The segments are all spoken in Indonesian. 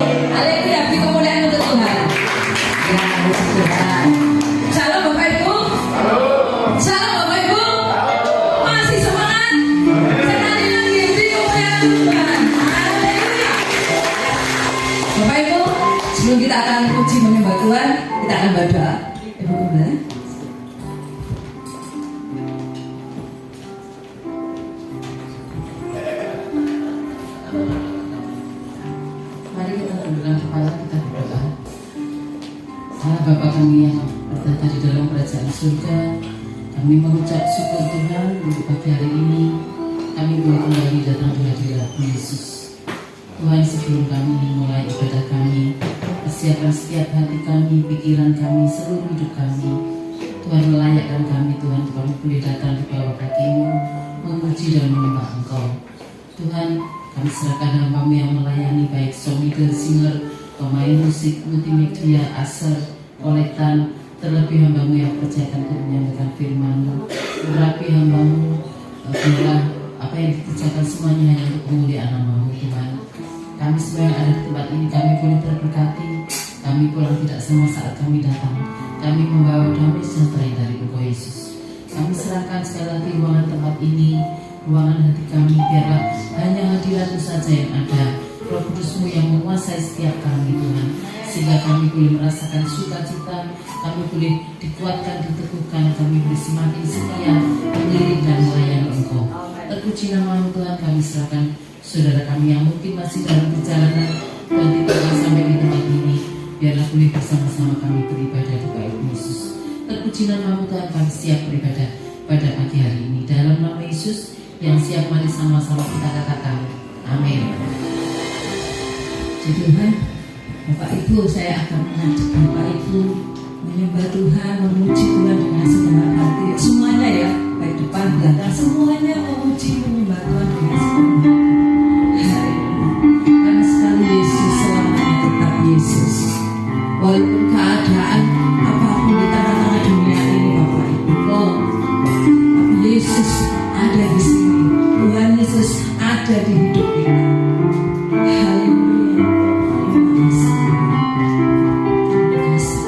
Haleluya, beri kemuliaan untuk Tuhan. Ya, puji Tuhan. Shalom Bapak Ibu. Shalom Bapak Ibu. Masih semangat? Sekali lagi beri kemuliaan untuk Tuhan. Haleluya. Bapak Ibu, sebelum kita akan puji menyembah Tuhan, kita akan berdoa. Ibu kembali. Mari kita tundukkan kepala, kita berdoa. Allah Bapa kami yang berada di dalam kerajaan surga, kami mengucap syukur Tuhan untuk pagi hari ini. Kami boleh kembali datang di hadirat Yesus. Tuhan, sebelum kami mulai ibadah kami, persiapkan setiap hati kami, pikiran kami, seluruh hidup kami. Tuhan, melayakkan kami, Tuhan, kami boleh datang di bawah kaki-Mu, memuji dan menyembah Engkau. Tuhan, kami serahkan hamba-Mu yang melayani, baik song leader, singer, pemain musik, multimedia, aser, kolektan, terlebih hamba-Mu yang percayakan untuk menyampaikan firman-Mu. Urapi hamba-Mu, biarlah apa yang dikerjakan semuanya hanya untuk kemuliaan nama-Mu, Tuhan. Kami semua yang ada di tempat ini, kami boleh terberkati. Kami pulang tidak sama saat kami datang. Kami membawa damai sejahtera dari Engkau Yesus. Kami serahkan sekali lagi ruangan tempat ini, ruangan hati kami, biarlah hanya hadirat-Mu saja yang ada. Roh Kudus-Mu yang menguasai setiap kami, Tuhan, sehingga kami boleh merasakan sukacita, kami boleh dikuatkan, diteguhkan, kami boleh semakin setia mengiring dan melayani Engkau. Terpuji nama-Mu Tuhan, kami serahkan saudara kami yang mungkin masih dalam perjalanan dan tidak sampai di tempat ini, biarlah boleh bersama-sama kami beribadah di bait Yesus. Terpuji nama-Mu Tuhan, kami siap beribadah pada pagi hari ini. Dalam nama Yesus yang siap, mari sama-sama kita katakan amin. Jadi Tuhan, Bapak Ibu, saya akan mengajak Bapak Ibu menyembah Tuhan, memuji Tuhan dengan segala hati. Semuanya ya, baik depan, belakang, semuanya memuji, menyembah Tuhan dengan segala hati. Karena sekali Yesus selamanya tetap Yesus. Walaupun keadaan apapun di tengah-tengah dunia ini, Bapak Ibu, tapi Yesus ada di sini. Tuhan Yesus ada di hidup kita. Haleluya. Terima kasih.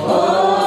Oh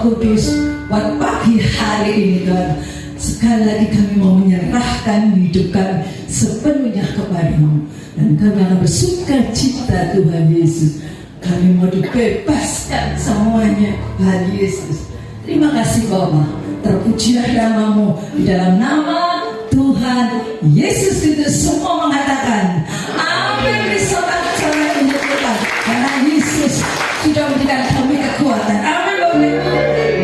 Kudus buat pagi hari ini Tuhan. Sekali lagi kami mau menyerahkan hidup kami sepenuhnya kepada-Mu, dan kami akan bersuka cita Tuhan Yesus. Kami mau dibebaskan semuanya Tuhan Yesus. Terima kasih Bapa, terpujilah nama-Mu. Di dalam nama Tuhan Yesus Kristus semua mengatakan amin. Disorak-sorai untuk Tuhan, karena Yesus sudah memberikan kami kekuatan. Amin.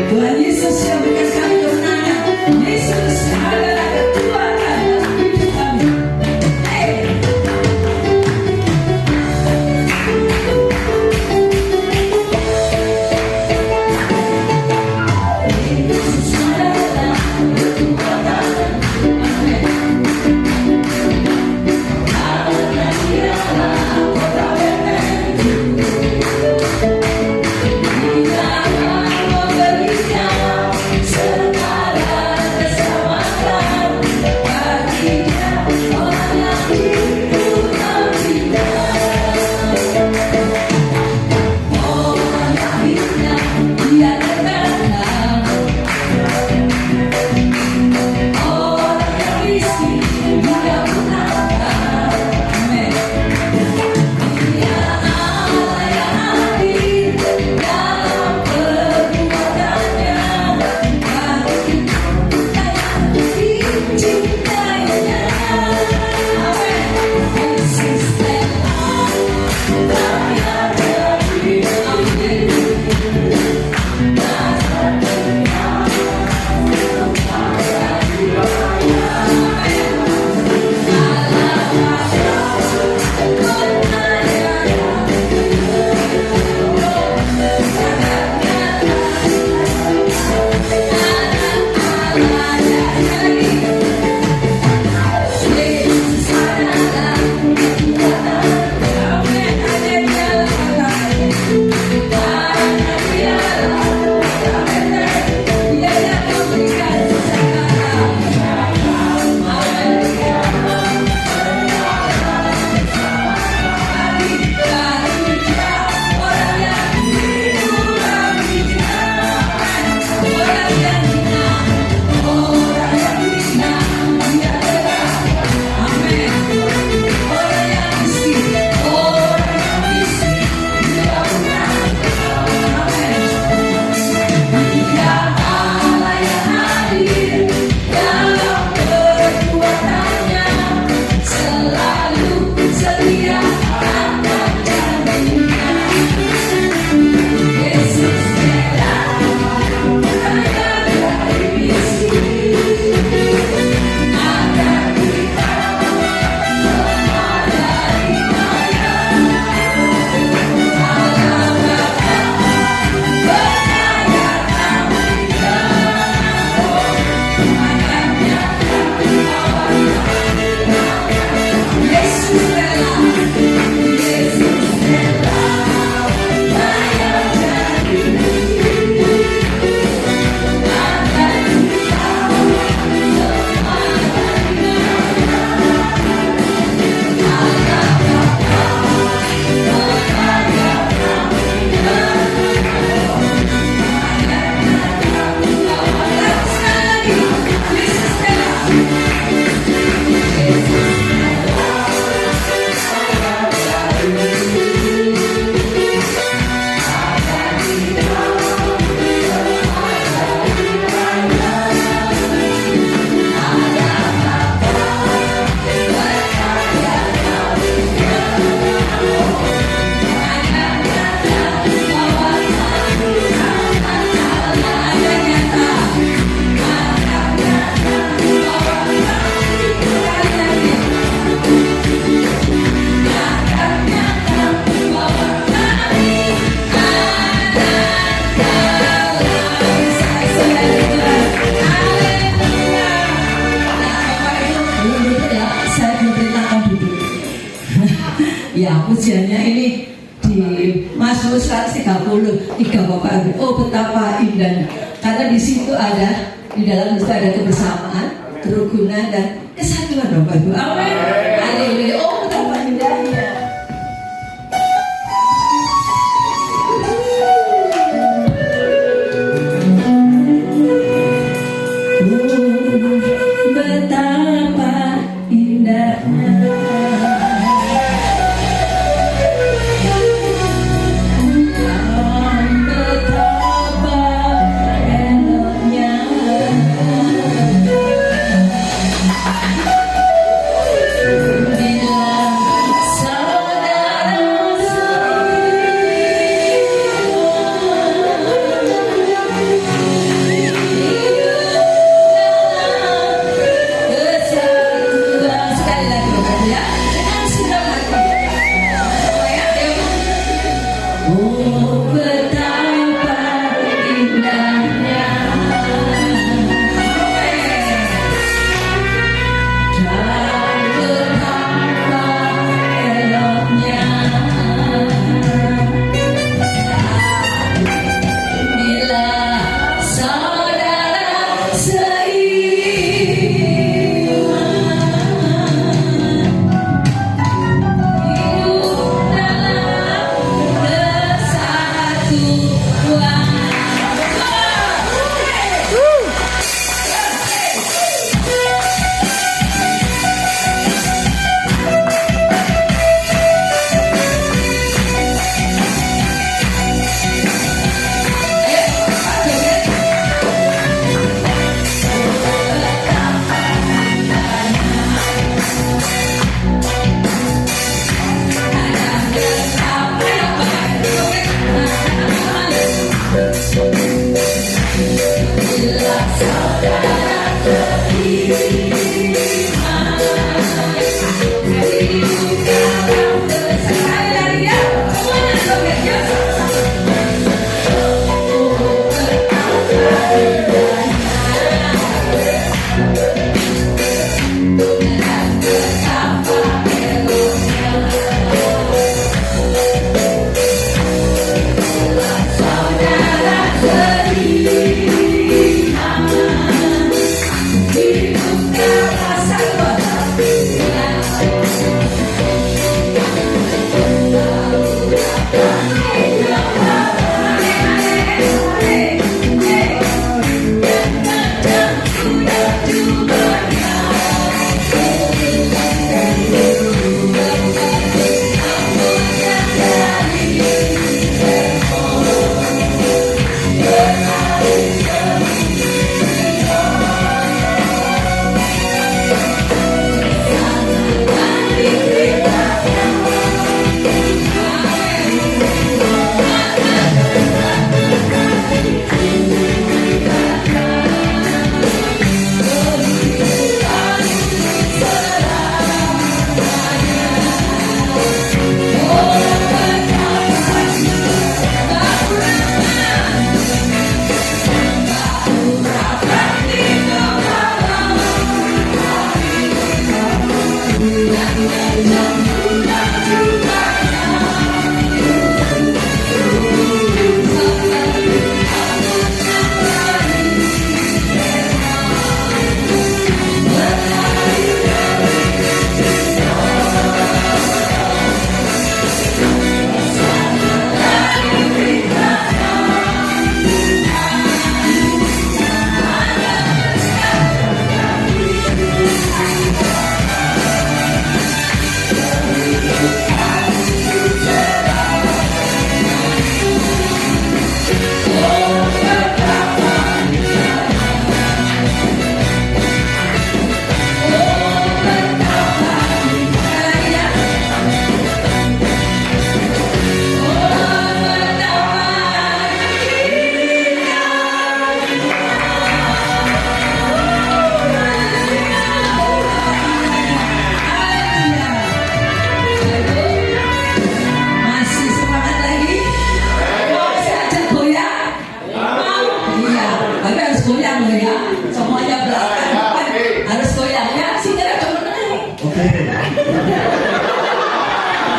Tuhan Yesus yang berikan kami kemenangan. Yesus adalah kekuatan dalam hidup kami. Yesus adalah kekuatan. Karena Dialah kota Betlehemku. Cintanya Ya, pujiannya ini di Mazmur 130, 3 Bapak. Oh, betapa indahnya. Karena di situ ada, di dalam itu ada kebersamaan, kerukunan dan kesatuan Bapak Ibu. Amin. Haleluya. Oh, betapa indahnya. Betapa indahnya.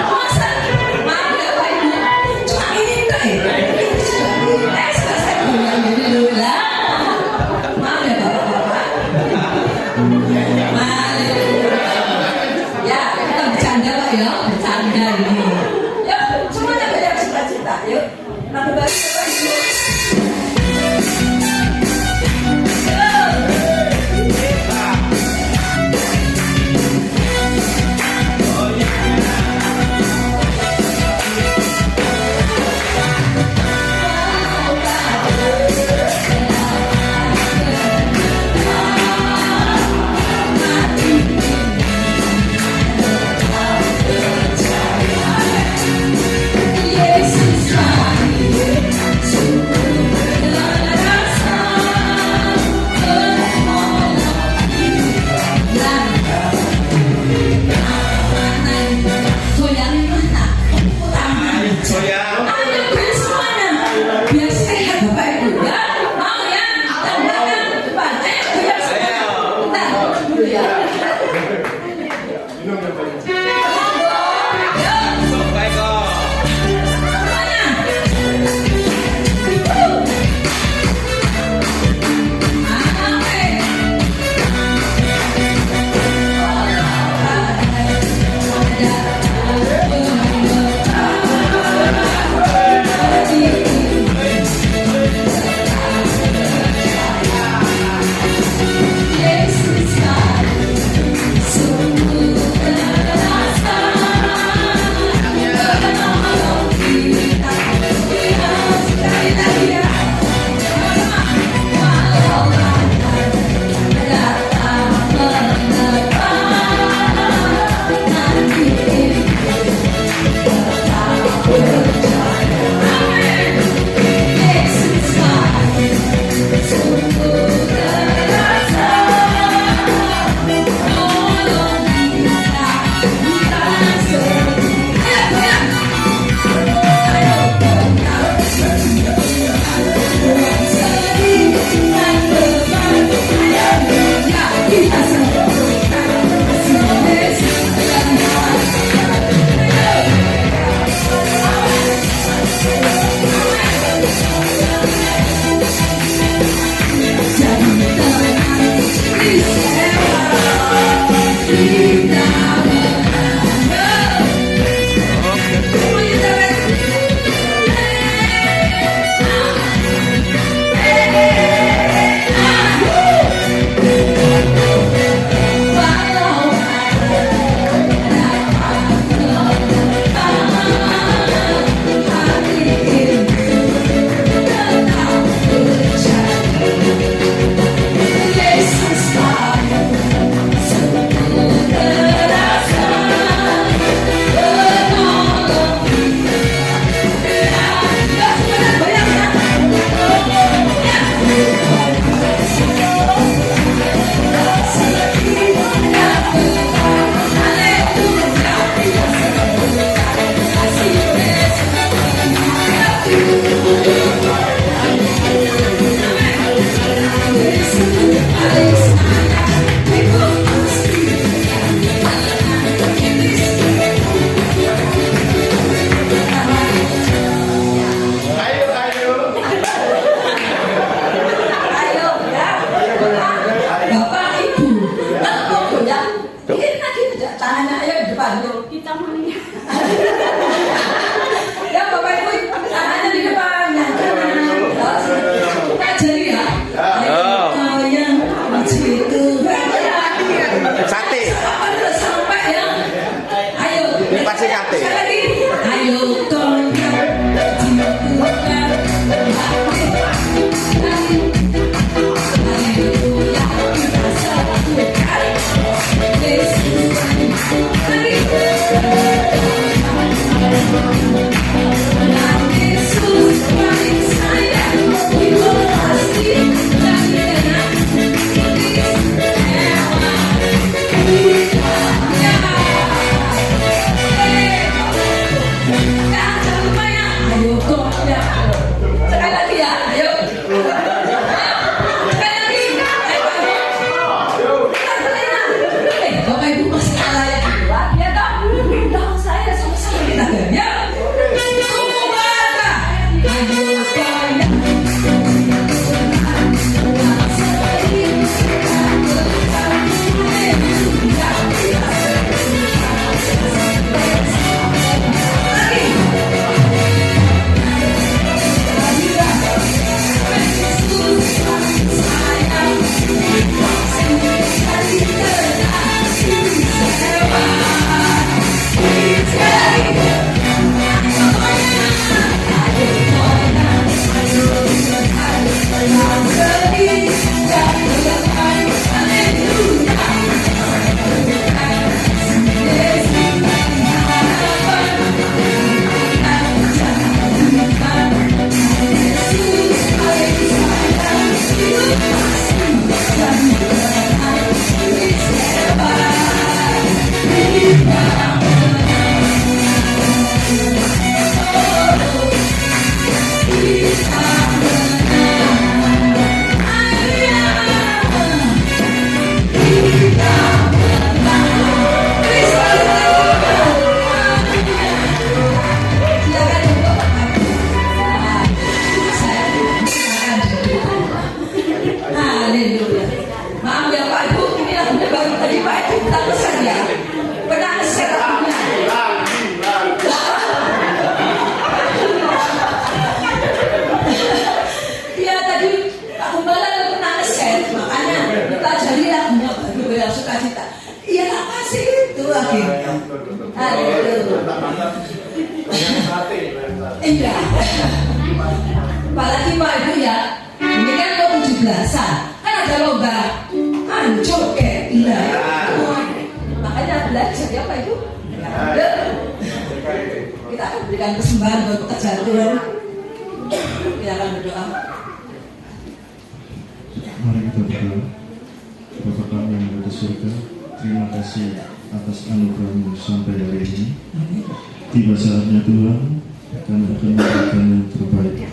Masa kiri lagi tangannya ayo di depan yuk. Kita maunya. Ya Bapak Ibu tangannya di depan yang kanan. Kita ajari ya. Ayo yang puji Tuhan. Sate. Sampai ya. Ayo. Ini pasti sate. Sekali lagi. Ayo kau yang puji Tuhan. Haleluya kita satukan Yesus lagi. Yesus paling sayang, itu pasti lagi enak. Ayo kok ya. Sekali lagi ya, ayo. Sekali lagi. Bapak Ibu masih kalah ya. Ya dong, dong saya sama-sama kita ya. Semua warga. Ayo kok ya. Haleluya. Maaf ya Pak Ibu, ini lagunya baru tadi Pak Ibu tak pesan ya. Pernah share lagunya. Iya tadi Pak Gembala pernah share, makanya kita jadi lagunya baru yang suka cita. Iya tak pasti itu akhirnya. Haleluya. Iya. Apalagi Pak Ibu ya. Ini kan mau 17-an, kan ada lomba joget, iya. Makanya belajar ya Pak Ibu. Kita akan berikan persembahan buat pekerjaan Tuhan. Kita akan berdoa. Mari kita berdoa. Bapa kami yang ada di surga, terima kasih atas anugerah-Mu sampai hari ini. Tiba saatnya Tuhan, kami akan memberikan yang terbaik.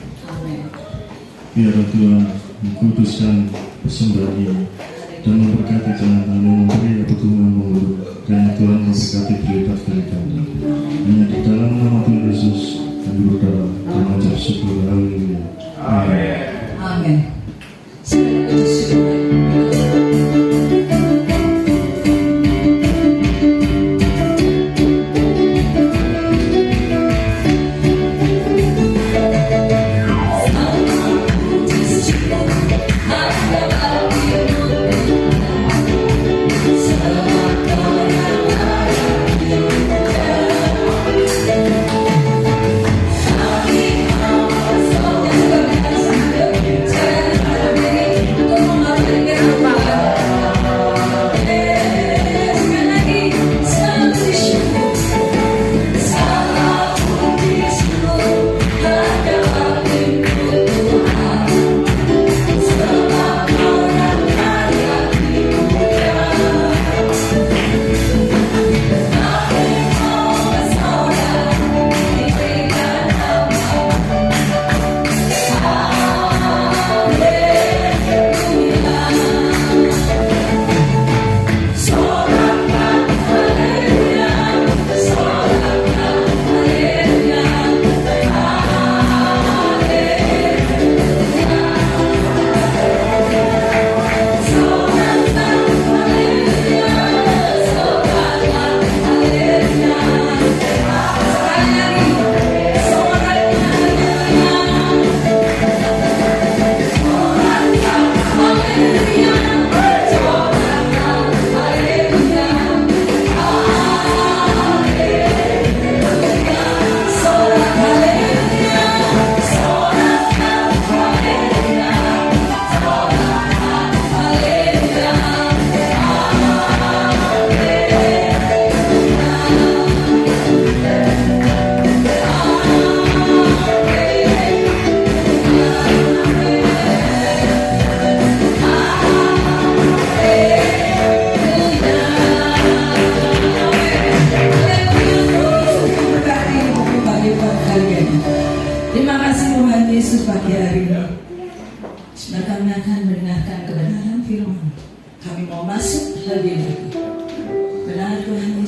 Biarlah Tuhan mengkuduskan persembahan ini dan memberkati tangan-tangan memberi kebutuhan mengurut dan Tuhan memberkati berlipat kali ganda. Hanya di dalam nama Tuhan Yesus kami berdoa dan mengucap syukur. Haleluya. Amin. Amin. Segala puji syukur. Sekali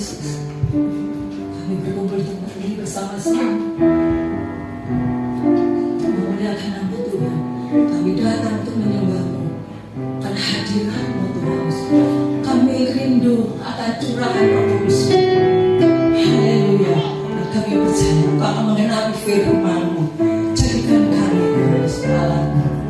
Yesus, kami berkumpul di tempat ini bersama-sama memuliakan nama Tuhan. Kami datang untuk menyembah-Mu karena hadirat-Mu Tuhan Yesus. Kami rindu akan curahan Roh Kudus. Haleluya. Dan kami percaya Kau akan mengenapi firman-Mu. Jadikan kami Tuhan Yesus alat-Mu.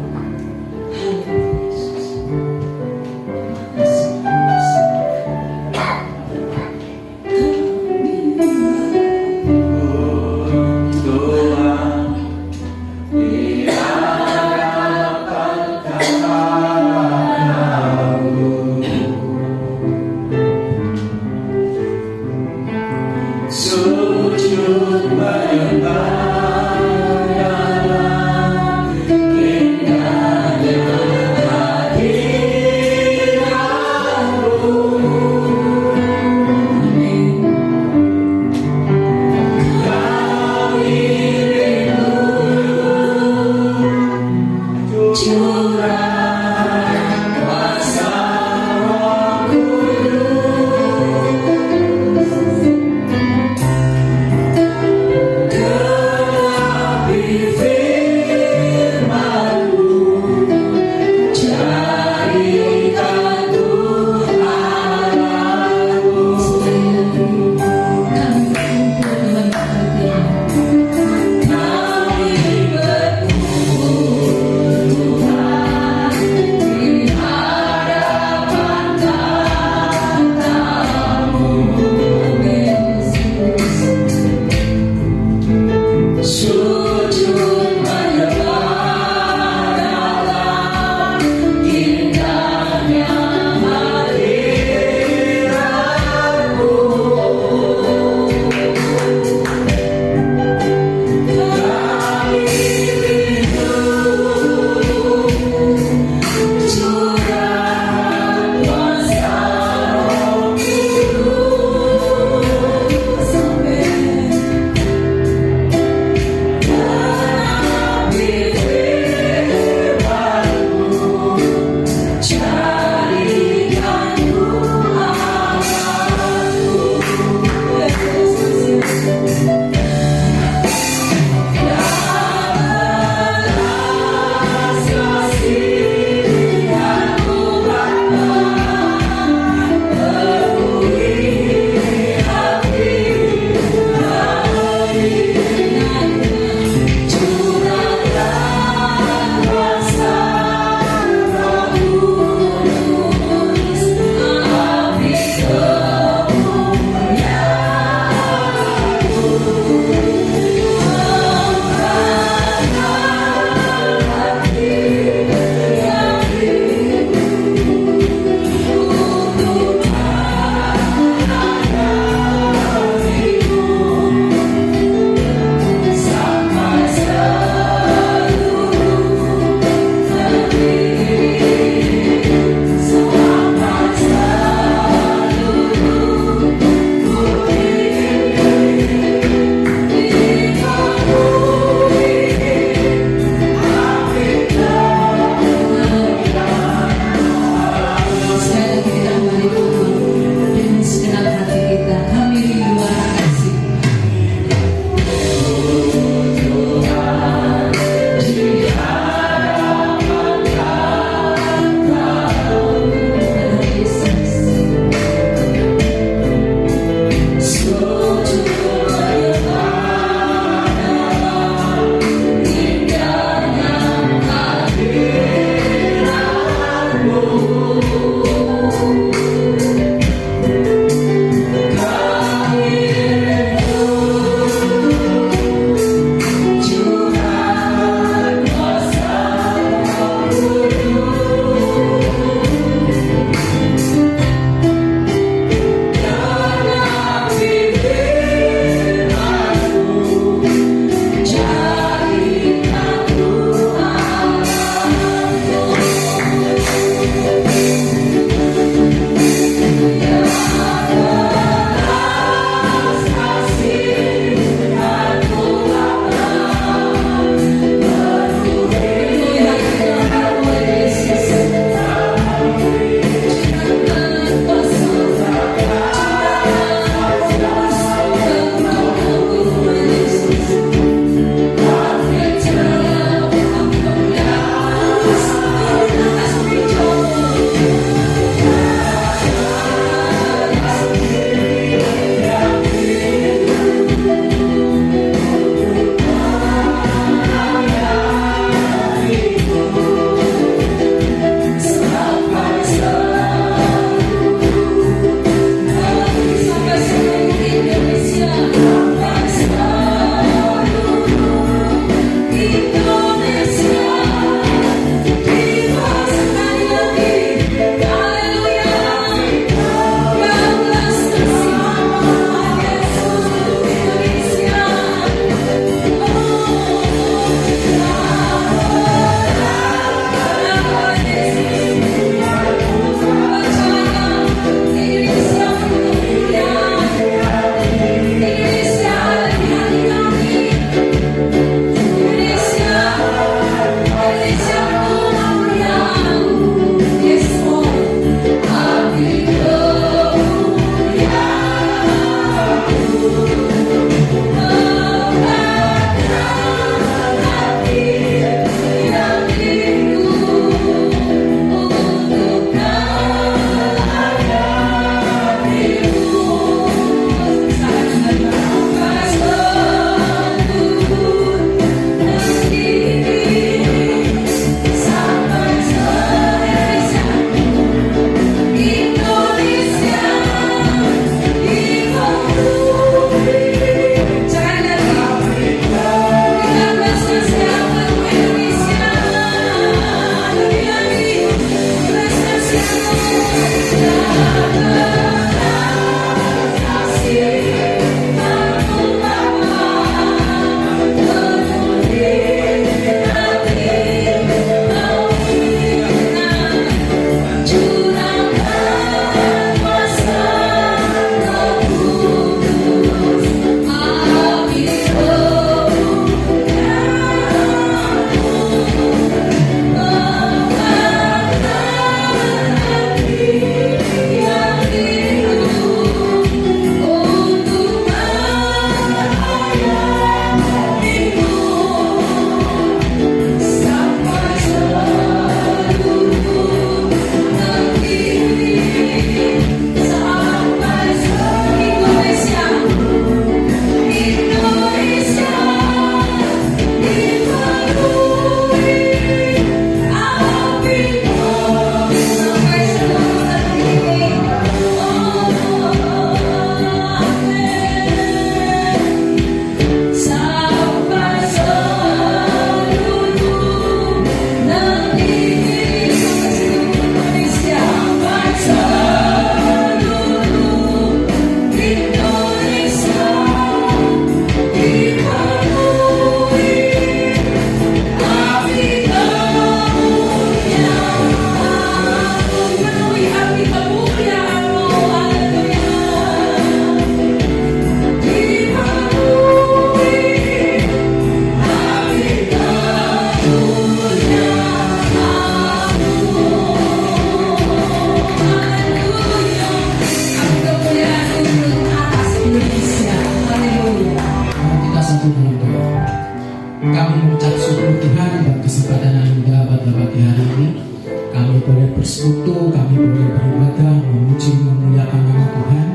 bersekutu, kami boleh beribadah, memuji, memuliakan nama Tuhan.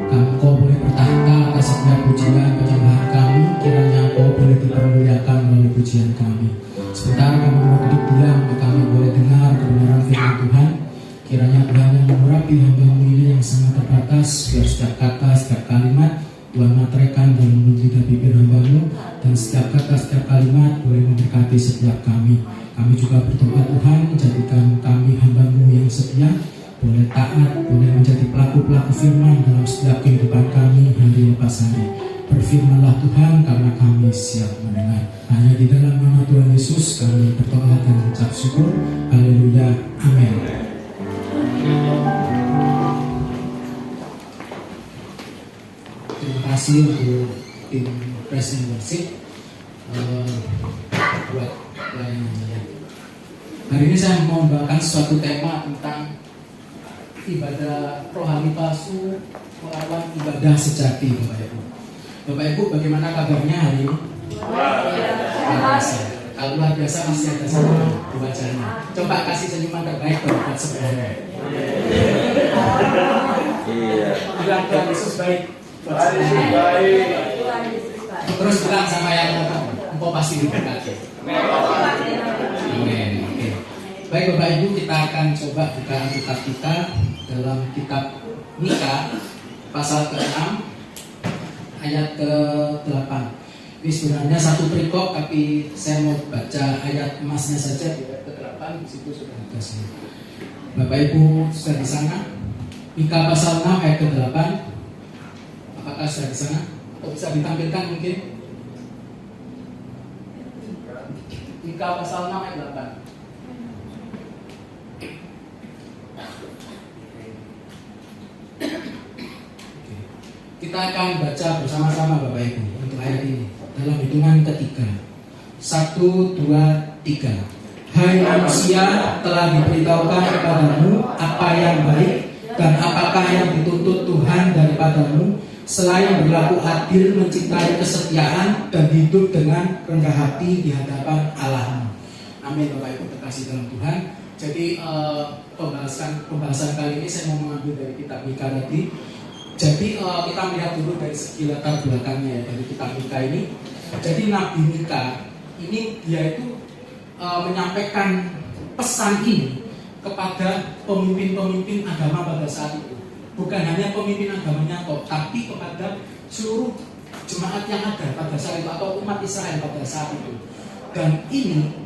Engkau boleh bertahta atas setiap pujian penyembahan kami. Kiranya Engkau boleh dipermuliakan melalui pujian kami. Sebentar kami mau duduk diam, kami boleh dengar kebenaran firman Tuhan. Kiranya Tuhan yang mengurapi hamba-Mu ini yang sangat terbatas, biar setiap kata, setiap kalimat Tuhan materaikan dalam mulut dan bibir hamba-Mu, dan setiap kata, setiap kalimat boleh memberkati setiap kami. Kami juga berdoa Tuhan, jadikan kami hamba-Mu yang setia, boleh taat, boleh menjadi pelaku-pelaku firman dalam setiap kehidupan kami hari lepas hari. Berfirmanlah Tuhan, karena kami siap mendengar. Hanya di dalam nama Tuhan Yesus kami berdoa dan mengucap syukur. Haleluya, amin. Terima kasih untuk tim Praise and Worship buat pelayanannya. Hari ini saya mau membawakan suatu tema tentang ibadah rohani palsu melawan ibadah sejati, Bapak Ibu. Bapak Ibu, bagaimana kabarnya hari ini? Luar biasa. Kalau luar biasa masih ada senyuman di wajahnya. Coba kasih senyuman terbaik buat sebelumnya. Bilang Tuhan Yesus baik. Terus bilang sama yang nonton, engkau pasti diberkati. Amin. Oke. Baik Bapak Ibu, kita akan coba buka Alkitab kita dalam kitab Mika pasal ke-6 ayat ke-8. Ini sebenarnya satu perikop, tapi saya mau baca ayat emasnya saja di ayat ke-8. Di situ sudah ada semua. Bapak Ibu sudah di sana? Mika pasal 6 ayat ke-8. Apakah sudah di sana? Atau bisa ditampilkan mungkin? Mika pasal 6 ayat 8. Kita akan baca bersama-sama Bapak Ibu untuk ayat ini dalam hitungan ketiga. 1, 2, 3. Hai manusia, telah diberitahukan kepadamu apa yang baik dan apakah yang dituntut Tuhan daripadamu, selain berlaku adil, mencintai kesetiaan, dan hidup dengan rendah hati di hadapan Allahmu. Amin. Bapak Ibu terkasih dalam Tuhan. Jadi pembahasan kali ini saya mau mengambil dari kitab Mika tadi. Jadi kita melihat dulu dari segi latar belakangnya ya, dari kitab Mika ini. Jadi Nabi Mika ini dia itu menyampaikan pesan ini kepada pemimpin-pemimpin agama pada saat itu. Bukan hanya pemimpin agamanya kok, tapi kepada seluruh jemaat yang ada pada saat itu atau umat Israel pada saat itu. Dan ini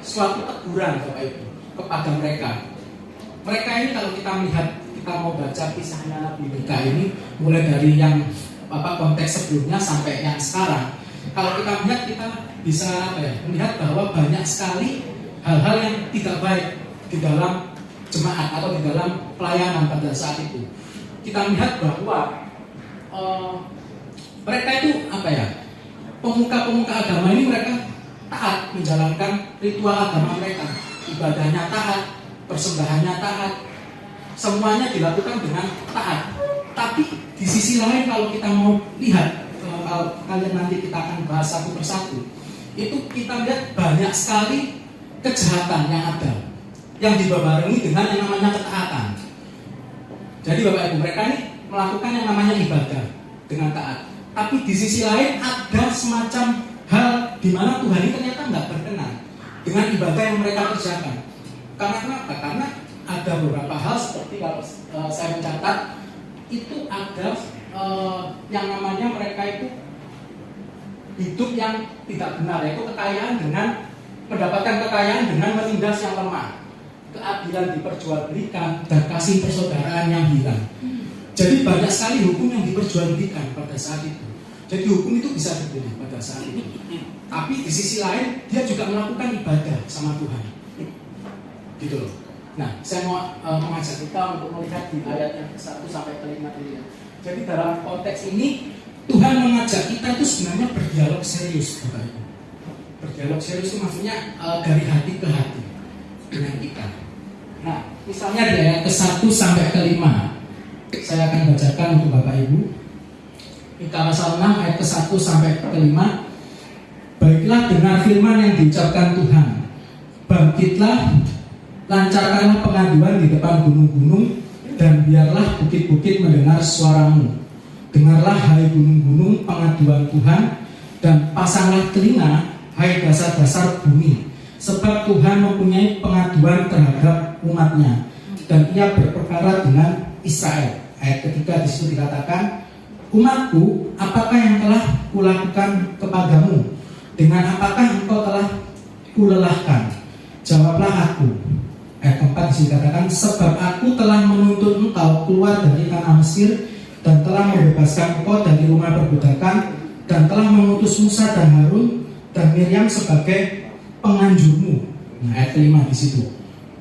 suatu teguran Bapak Ibu kepada mereka. Mereka ini kalau kita melihat, kita mau baca kisahnya Nabi Mika ini mulai dari yang konteks sebelumnya sampai yang sekarang. Kalau kita melihat, kita bisa melihat bahwa banyak sekali hal-hal yang tidak baik di dalam jemaat atau di dalam pelayanan pada saat itu. Kita melihat bahwa mereka itu pemuka-pemuka agama ini mereka taat menjalankan ritual agama mereka, ibadahnya taat, persembahannya taat, semuanya dilakukan dengan taat. Tapi di sisi lain kalau kita mau lihat, kalau kalian nanti kita akan bahas satu persatu, itu kita lihat banyak sekali kejahatan yang ada, yang dibarengi dengan yang namanya ketaatan. Jadi Bapak Ibu, mereka ini melakukan yang namanya ibadah dengan taat. Tapi di sisi lain ada semacam hal di mana Tuhan ini ternyata nggak berkenan dengan ibadah yang mereka kerjakan. Karena kenapa? Karena ada beberapa hal seperti kalau saya mencatat itu ada yang namanya mereka itu hidup yang tidak benar, yaitu kekayaan dengan mendapatkan kekayaan dengan menindas yang lemah, keadilan diperjualbelikan, dan kasih persaudaraan yang hilang. Jadi banyak sekali hukum yang diperjualbelikan pada saat itu. Jadi hukum itu bisa terjadi pada saat itu. Tapi di sisi lain dia juga melakukan ibadah sama Tuhan. Gitu loh. Nah, saya mau mengajak kita untuk melihat di ayat yang ke-1 sampai ke-5 ini. Jadi dalam konteks ini Tuhan mengajak kita itu sebenarnya berdialog serius, Bapak Ibu. Berdialog serius itu maksudnya dari hati ke hati dengan kita. Nah, misalnya di ayat ke-1 sampai ke-5 saya akan bacakan untuk Bapak Ibu. Mika pasal 6 ayat ke-1 sampai ke-5. Baiklah, dengar firman yang diucapkan Tuhan. Bangkitlah, lancarkanlah pengaduan di depan gunung-gunung, dan biarlah bukit-bukit mendengar suaramu. Dengarlah hai gunung-gunung pengaduan Tuhan, dan pasanglah telinga hai dasar-dasar bumi, sebab Tuhan mempunyai pengaduan terhadap umatnya, dan ia berperkara dengan Israel. Ayat ketiga di situ dikatakan, umatku, apakah yang telah kulakukan kepadamu? Dengan apakah engkau telah kulelahkan? Jawablah aku. Ayat keempat di sini dikatakan, sebab aku telah menuntun engkau keluar dari tanah Mesir, dan telah membebaskan engkau dari rumah perbudakan, dan telah mengutus Musa dan Harun dan Miriam sebagai penganjurmu. Nah, ayat kelima di situ.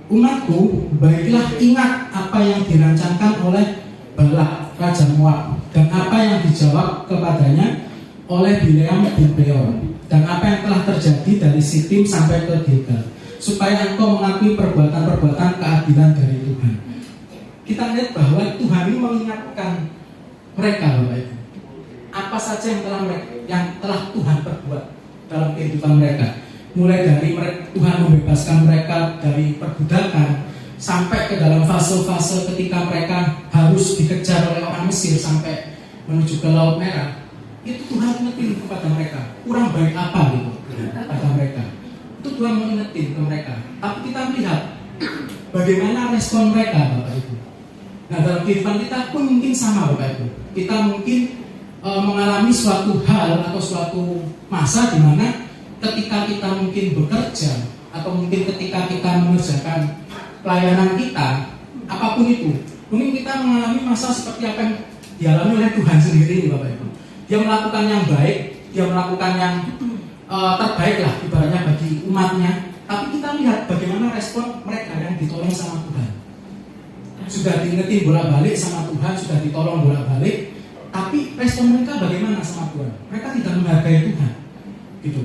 Umatku, baiklah ingat apa yang dirancangkan oleh Balak raja Moab, dan apa yang dijawab kepadanya oleh Bileam bin Beor, dan apa yang telah terjadi dari Sitim sampai ke Gilgal, supaya engkau mengakui perbuatan-perbuatan keadilan dari Tuhan. Kita lihat bahwa Tuhan ini mengingatkan mereka, Bapak Ibu, apa saja yang telah Tuhan perbuat dalam kehidupan mereka. Mulai dari Tuhan membebaskan mereka dari perbudakan, sampai ke dalam fase-fase ketika mereka harus dikejar oleh orang Mesir sampai menuju ke Laut Merah. Itu Tuhan ingetin kepada mereka, kurang baik apa gitu pada mereka. Itu Tuhan mengingetin ke mereka. Tapi kita melihat bagaimana respon mereka, Bapak Ibu. Nah, dalam kehidupan kita pun mungkin sama, Bapak Ibu. Kita mungkin mengalami suatu hal atau suatu masa di mana ketika kita mungkin bekerja, atau mungkin ketika kita mengerjakan pelayanan kita, apapun itu, mungkin kita mengalami masa seperti apa yang dialami oleh Tuhan sendiri, Bapak Ibu. Dia melakukan yang baik, dia melakukan yang terbaik lah ibaratnya bagi umatnya. Tapi kita lihat bagaimana respon mereka yang ditolong sama Tuhan. Sudah diingetin bolak-balik sama Tuhan, sudah ditolong bolak-balik, tapi respon mereka bagaimana sama Tuhan? Mereka tidak menghargai Tuhan, gitu.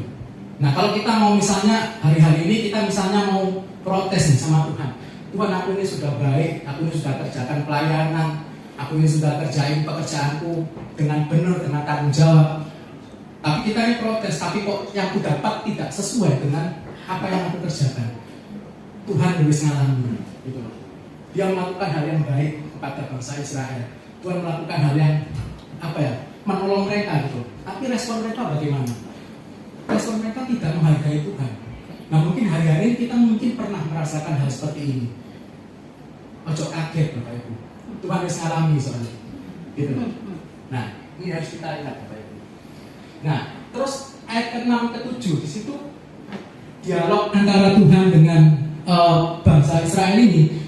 Nah, kalau kita mau misalnya hari-hari ini kita misalnya mau protes nih sama Tuhan, Tuhan, aku ini sudah baik, aku ini sudah kerjakan pelayanan, aku ini sudah kerjain pekerjaanku dengan benar, dengan tanggung jawab. Tapi kita ini protes, tapi kok yang aku dapat tidak sesuai dengan apa yang aku kerjakan. Tuhan harus ngalami, gitu. Dia melakukan hal yang baik kepada bangsa Israel. Tuhan melakukan hal yang menolong mereka, gitu. Tapi respon mereka bagaimana? Respon mereka tidak menghargai Tuhan. Nah, mungkin hari-hari kita mungkin pernah merasakan hal seperti ini. Ojo kaget, Bapak Ibu. Tuhan harus ngalami soalnya, gitu. Nah, ini harus kita lihat, Bapak Ibu. Nah, terus ayat ke-6 ke-7 di situ dialog antara Tuhan dengan bangsa Israel ini.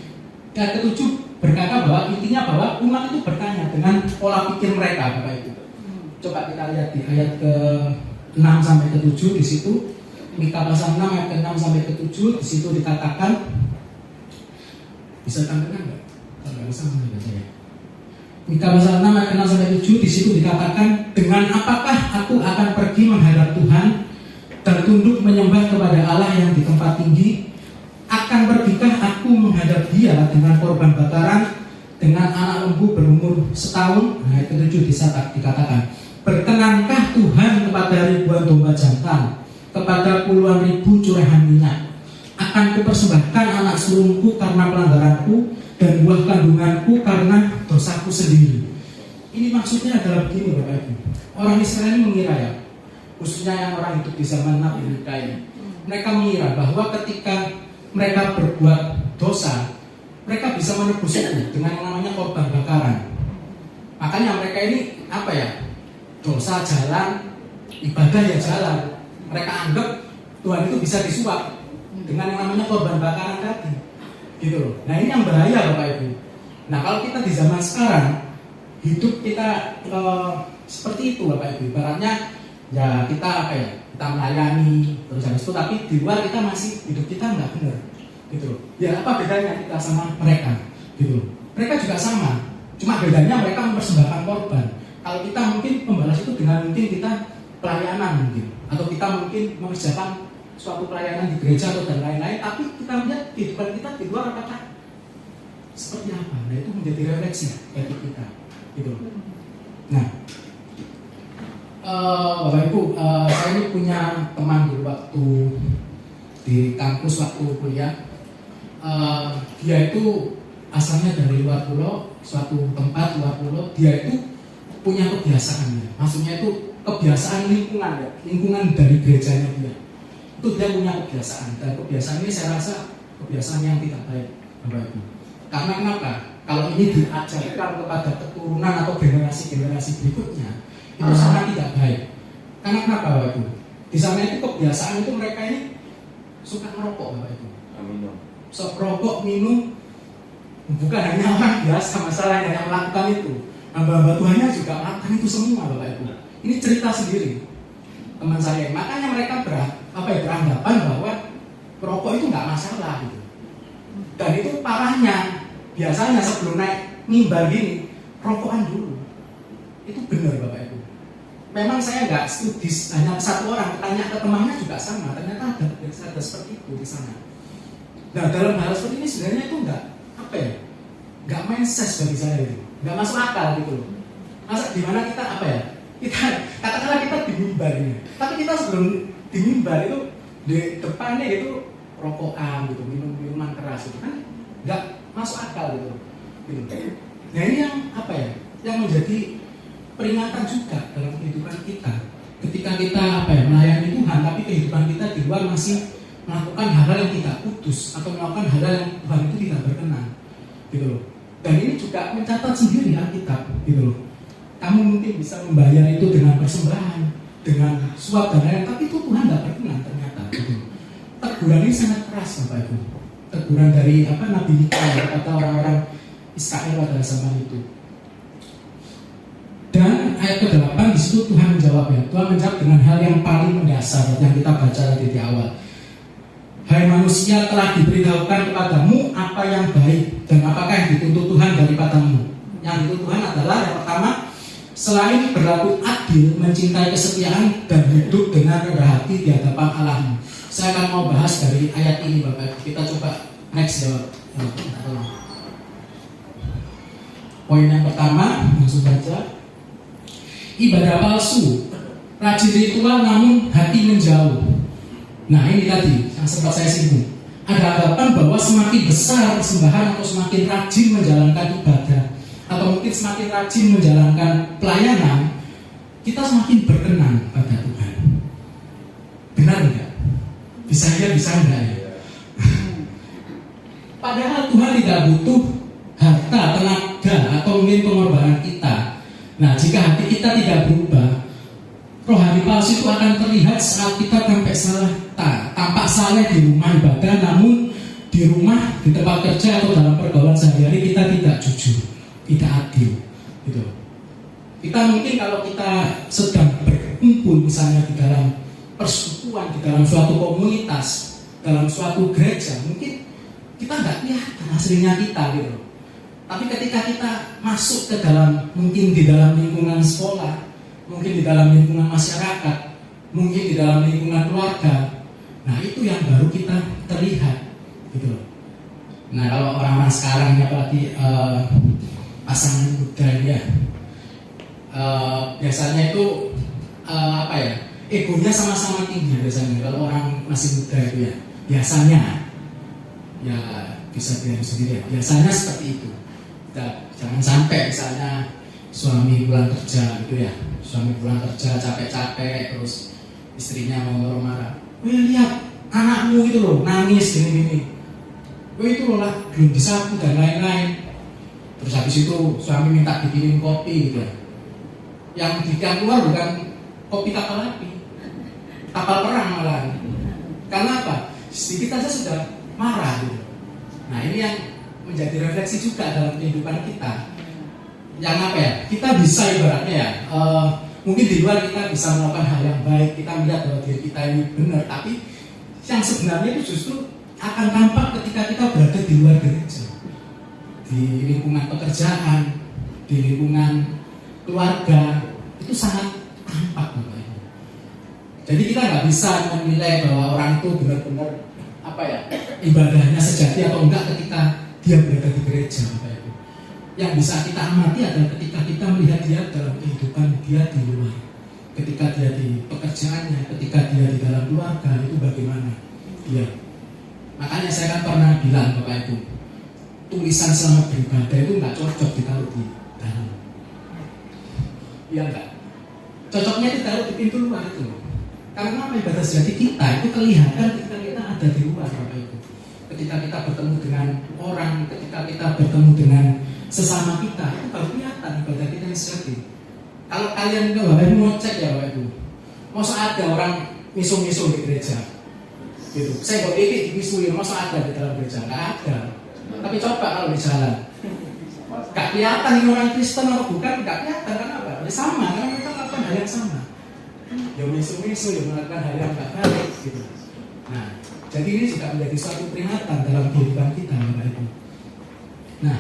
Ayat ke-7 berkata bahwa intinya bahwa umat itu bertanya dengan pola pikir mereka, Bapak Ibu. Coba kita lihat di ayat ke-6 sampai ke-7 di situ. Mika pasal 6 ayat ke-6 sampai ke-7 di situ dikatakan, bisa tampilkan enggak? Kalau enggak bisa baca ya. Mika pasal 6 ayat ke-6 sampai 7 di situ dikatakan, dengan apakah aku akan pergi menghadap Tuhan dan tunduk menyembah kepada Allah yang di tempat tinggi? Akan pergikah aku menghadap Dia dengan korban bakaran, dengan anak lembu berumur setahun? Nah, ayat ke-7 dikatakan, berkenankah Tuhan kepada ribuan domba jantan, kepada puluhan ribu curahan minyak? Akan kupersembahkan anak sulungku karena pelanggaranku, dan buah kandunganku karena dosaku sendiri. Ini maksudnya adalah begini, Bapak Ibu. Orang Israel ini mengira ya, khususnya yang orang hidup di zaman Nabi Musa ini, mereka mengira bahwa ketika mereka berbuat dosa, mereka bisa menebus itu dengan yang namanya korban bakaran. Makanya mereka ini dosa jalan, ibadah ya jalan. Mereka anggap Tuhan itu bisa disuap dengan yang namanya korban bakaran tadi, gitu loh. Nah, ini yang bahaya, Bapak Ibu. Nah, kalau kita di zaman sekarang hidup kita seperti itu, Bapak Ibu. Ibaratnya ya kita kita melayani terus habis itu, tapi di luar kita masih hidup kita nggak benar, gitu loh. Ya, apa bedanya kita sama mereka, gitu loh. Mereka juga sama, cuma bedanya mereka mempersembahkan korban. Kalau kita mungkin membalas itu dengan mungkin kita pelayanan mungkin, atau kita mungkin mengerjakan suatu pelayanan di gereja atau dan lain-lain, tapi kita melihat kehidupan kita di luar apakah seperti apa. Nah, itu menjadi refleksi bagi kita, gitu. Nah, Bapak Ibu, saya ini punya teman dulu waktu di kampus waktu kuliah. dia itu asalnya dari luar pulau, suatu tempat luar pulau, dia itu punya kebiasaannya. Maksudnya itu kebiasaan lingkungan ya, lingkungan dari gerejanya dia. Itu dia punya kebiasaan, dan kebiasaan ini saya rasa kebiasaan yang tidak baik, Bapak Ibu. Karena kenapa? Kalau ini diajarkan kepada keturunan atau generasi-generasi berikutnya, itu sangat tidak baik. Karena kenapa, Bapak Ibu? Di sana itu kebiasaan itu mereka ini suka merokok, Bapak Ibu. So, rokok, minum, bukan hanya orang biasa masalahnya yang melakukan itu. Hamba-hamba Tuhannya juga melakukan itu semua, Bapak Ibu. Ini cerita sendiri teman saya. Makanya mereka beranggapan bahwa rokok itu nggak masalah gitu. Dan itu parahnya. Biasanya sebelum naik mimbar gini, rokokan dulu. Itu benar, Bapak Ibu. Memang saya nggak studi, hanya satu orang, tanya ke temannya juga sama. Ternyata ada seperti itu di sana. Nah, dalam hal seperti ini sebenarnya itu nggak main ses bagi saya itu, nggak masuk akal gitu loh. Masa dimana kita kita katakanlah kita di mimbar ini, tapi kita sebelum di mimbar itu di depannya itu rokokan gitu, minuman keras itu kan nggak masuk akal gitu. Nah ini yang menjadi peringatan juga dalam kehidupan kita. Ketika kita melayani Tuhan, tapi kehidupan kita di luar masih melakukan hal-hal yang tidak kudus atau melakukan hal-hal yang Tuhan itu tidak berkenan, gitu loh. Dan ini juga mencatat sendiri Alkitab, gitu loh. Kamu mungkin bisa membayar itu dengan persembahan, dengan suap dan lain-lain, tapi itu Tuhan tidak berkenan ternyata. Gitu. Teguran ini sangat keras, Bapak Ibu. Teguran dari Nabi Mika atau orang-orang Israel pada zaman itu. Dan ayat ke-8 di situ Tuhan menjawab ya. Tuhan menjawab dengan hal yang paling mendasar yang kita baca tadi di awal. Hai manusia, telah diberitahukan kepadamu apa yang baik dan apakah yang dituntut Tuhan daripadamu. Yang dituntut Tuhan adalah yang pertama, selain berlaku adil, mencintai kesetiaan dan hidup dengan rendah hati di hadapan Allahmu. Saya akan mau bahas dari ayat ini, Bapak. Kita coba next ya. Poin yang pertama, langsung baca. Ibadah palsu, rajin ritual namun hati menjauh. Nah ini tadi yang sempat saya singgung. Ada anggapan bahwa semakin besar persembahan atau semakin rajin menjalankan ibadah, atau mungkin semakin rajin menjalankan pelayanan, kita semakin berkenan pada Tuhan. Benar enggak? Bisa ya, bisa enggak ya? Padahal Tuhan tidak butuh harta, tenaga, atau mungkin pengorbanan kita. Nah, jika hati kita tidak berubah, rohani palsu itu akan terlihat saat kita tampak saleh di rumah ibadah, namun di rumah, di tempat kerja atau dalam pergaulan sehari-hari kita tidak jujur, tidak adil. Gitu. Kita mungkin kalau kita sedang berkumpul misalnya di dalam persekutuan, di dalam suatu komunitas, dalam suatu gereja, mungkin kita nggak kelihatan aslinya kita gitu. Tapi ketika kita masuk ke dalam, mungkin di dalam lingkungan sekolah, mungkin di dalam lingkungan masyarakat, mungkin di dalam lingkungan keluarga, nah itu yang baru kita terlihat gitu. Nah kalau orang-orang sekarang apalagi pasangan muda ya, biasanya itu egonya sama-sama tinggi biasanya kalau orang masih muda itu ya, biasanya ya bisa dilihat sendiri ya, biasanya seperti itu. Jangan sampai misalnya suami pulang kerja gitu ya, suami pulang kerja capek-capek terus istrinya mau marah, lihat anakmu itu loh nangis gini-gini, itu loh lah belum disapu dan lain-lain. Terus habis itu suami minta dibikinin kopi gitu ya, yang keluar bukan kopi kapal api, kapal perang malah. Karena apa? Sedikit aja sudah marah gitu. Nah ini yang menjadi refleksi juga dalam kehidupan kita. Yang kita bisa ibaratnya ya, mungkin di luar kita bisa melakukan hal yang baik, kita melihat bahwa diri kita ini benar, tapi yang sebenarnya itu justru akan tampak ketika kita berada di luar gereja, di lingkungan pekerjaan, di lingkungan keluarga, itu sangat tampak Bapak Ibu. Jadi kita nggak bisa menilai bahwa orang itu benar-benar ibadahnya sejati atau enggak ketika dia berada di gereja, Bapak Ibu. Yang bisa kita amati adalah ketika kita melihat dia dalam kehidupan dia di luar, ketika dia di pekerjaannya, ketika dia di dalam keluarga, itu bagaimana dia. Makanya saya kan pernah bilang Bapak Ibu, tulisan selamat beribadah itu nggak cocok ditaruh di dalam. Iya enggak? Cocoknya ditaruh di pintu luar itu. Karena apa, ibadah sejati kita itu kelihatan ketika kita ada di luar Bapak Ibu. Ketika kita bertemu dengan orang, ketika kita bertemu dengan sesama kita, itu baru kelihatan ibadah kita yang sejati. Kalau kalian ke Bapak Ibu mau cek ya Bapak Ibu, masa ada orang misu-misu di gereja gitu. Saya kok ini dimisuin, masa ada di dalam gereja? Nggak ada. Tapi coba kalau di jalan, nggak kelihatan ini orang Kristen atau bukan, nggak kelihatan. Kenapa? Ya sama, karena mereka melakukan hal yang sama. Ya misu-misu, ya melakukan hal yang nggak baik gitu. Nah, jadi ini juga menjadi suatu peringatan dalam kehidupan kita Bapak Ibu. Nah,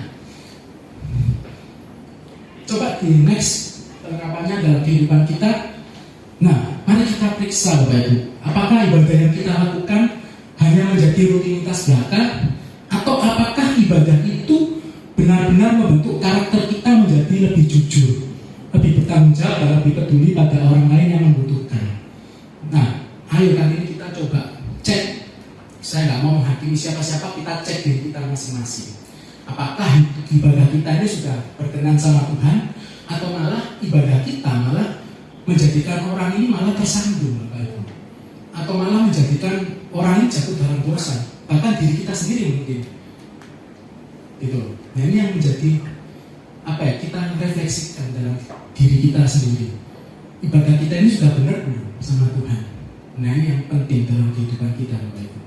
coba di next kelengkapannya dalam kehidupan kita. Nah, mari kita periksa Bapak Ibu, apakah ibadah yang kita lakukan hanya menjadi rutinitas belaka, atau apakah ibadah itu benar-benar membentuk karakter kita menjadi lebih jujur, lebih bertanggung jawab, dan lebih peduli pada orang lain yang membutuhkan. Nah, ayo kali ini kita coba cek. Saya nggak mau menghakimi siapa-siapa, kita cek diri kita masing-masing. Apakah ibadah kita ini sudah berkenan sama Tuhan, atau malah ibadah kita malah menjadikan orang ini malah tersandung Bapak Ibu, atau malah menjadikan orang ini jatuh dalam dosa, bahkan diri kita sendiri mungkin gitu. Nah, ini yang menjadi apa ya, kita refleksikan dalam diri kita sendiri, ibadah kita ini sudah benar belum sama Tuhan. Nah, ini yang penting dalam kehidupan kita Bapak Ibu.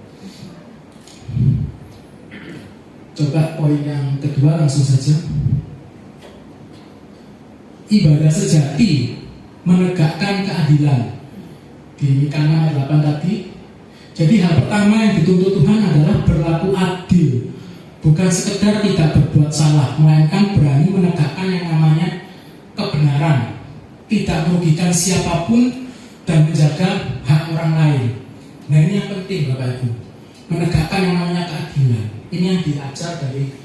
Coba poin yang kedua langsung saja. Ibadah sejati menegakkan keadilan. Di Mika 8 tadi. Jadi hal pertama yang dituntut Tuhan adalah berlaku adil. Bukan sekedar tidak berbuat salah, melainkan berani menegakkan yang namanya kebenaran, tidak merugikan siapapun, dan menjaga hak orang lain. Nah, ini yang penting Bapak Ibu, menegakkan yang namanya keadilan. Ini yang diajar dari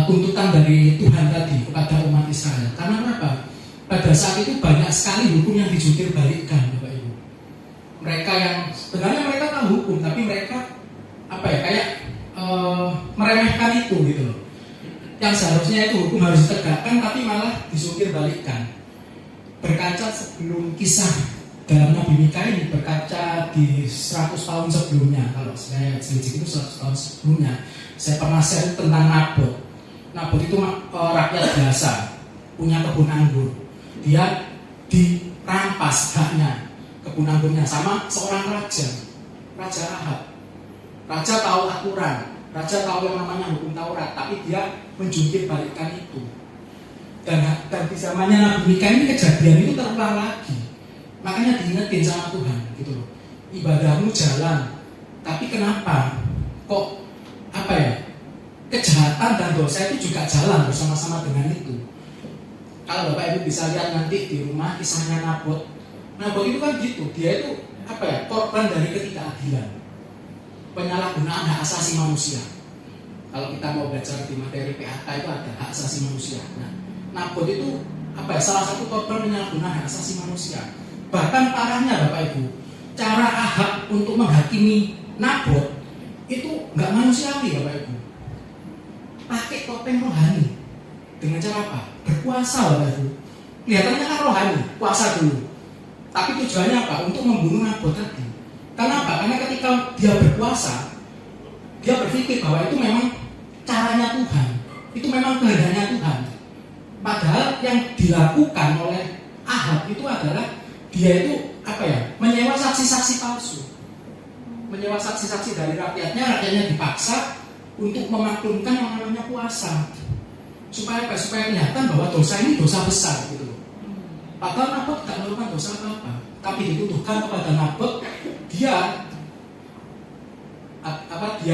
tuntutan dari Tuhan tadi kepada umat Israel. Karena apa? Pada saat itu banyak sekali hukum yang dijungkir balikkan Bapak Ibu. Mereka yang sebenarnya mereka tahu hukum, tapi mereka apa ya, kayak meremehkan itu gitu loh. Yang seharusnya itu hukum harus ditegakkan, tapi malah dijungkir balikkan. Berkaca sebelum kisah dalam Nabi Mika ini, berkaca di 100 tahun sebelumnya, kalau saya sedikit itu 100 tahun sebelumnya, saya pernah share tentang Nabot. Nabot itu rakyat biasa, punya kebun anggur. Dia dirampas haknya, kebun anggurnya, sama seorang raja, Raja Ahab. Raja tahu aturan, raja tahu yang namanya hukum Taurat, tapi dia menjungkir balikkan itu. Dan di zamannya Nabi Mika ini kejadian itu terulang lagi. Makanya diingetin sama Tuhan gitu loh. Ibadahmu jalan, tapi kenapa kok apa ya, kejahatan dan dosa itu juga jalan bersama-sama dengan itu. Kalau Bapak Ibu bisa lihat nanti di rumah kisahnya Nabot. Nabot itu kan gitu, dia itu apa ya, korban dari ketidakadilan, penyalahgunaan hak asasi manusia. Kalau kita mau belajar di materi PHK itu ada hak asasi manusia. Nah, Nabot itu apa ya, salah satu korban penyalahgunaan hak asasi manusia. Bahkan parahnya Bapak Ibu, cara Ahab untuk menghakimi Nabot itu nggak manusiawi Bapak Ibu. Pakai topeng rohani. Dengan cara apa? Berpuasa Bapak Ibu. Kelihatannya kan rohani, puasa dulu. Tapi tujuannya apa? Untuk membunuh Nabot tadi. Kenapa? Karena ketika dia berpuasa, dia berpikir bahwa itu memang caranya Tuhan, itu memang kehendaknya Tuhan. Padahal yang dilakukan oleh Ahab itu adalah dia itu apa ya, menyewa saksi-saksi palsu, menyewa saksi-saksi dari rakyatnya dipaksa untuk memaklumkan yang namanya puasa, supaya apa? Supaya kelihatan bahwa dosa ini dosa besar gitu loh. Padahal Nabot tidak melakukan dosa apa-apa, tapi dituduhkan kepada Nabot dia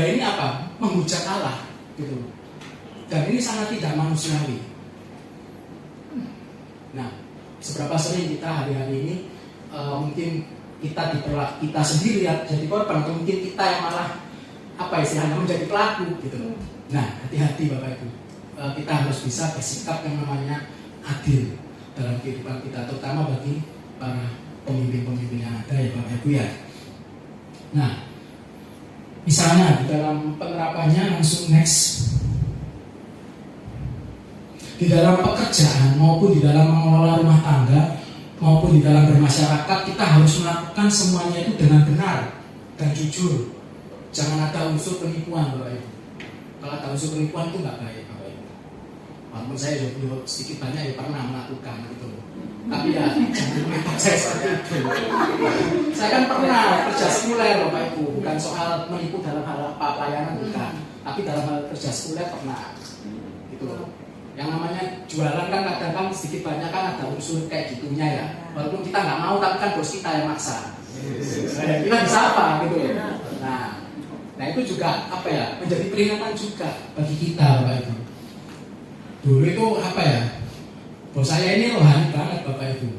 ini apa? Menghujat Allah gitu loh. Dan ini sangat tidak manusiawi. Nah, seberapa sering kita hari-hari ini mungkin kita sendiri ya jadi korban, atau mungkin kita yang malah apa istilahnya menjadi pelaku gitu loh. Nah, hati-hati Bapak Ibu, kita harus bisa bersikap yang namanya adil dalam kehidupan kita, terutama bagi para pemimpin-pemimpin yang ada ya Bapak Ibu ya. Nah, Misalnya di dalam penerapannya langsung next. Di dalam pekerjaan maupun di dalam mengelola rumah tangga maupun di dalam bermasyarakat, kita harus melakukan semuanya itu dengan benar dan jujur. Jangan ada unsur penipuan, Bapak Ibu. Kalau ada unsur penipuan itu nggak baik, Bapak Ibu. Walaupun saya juga sedikit banyak ya pernah melakukan gitu. Tapi ya jangan menurut saya seperti itu. Saya kan pernah kerja sekuler, Bapak Ibu. Bukan soal menipu dalam hal apa pelayanan, bukan. Tapi dalam hal kerja sekuler pernah. Gitu loh. Yang namanya jualan kan kadang kan sedikit banyak kan ada unsur kayak gitunya ya. Walaupun kita nggak mau, tapi kan bos kita yang maksa. Kita bisa apa gitu ya. Nah itu juga apa ya, menjadi peringatan juga bagi kita, Bapak Ibu. Dulu itu apa ya, bos saya ini rohani banget, Bapak Ibu.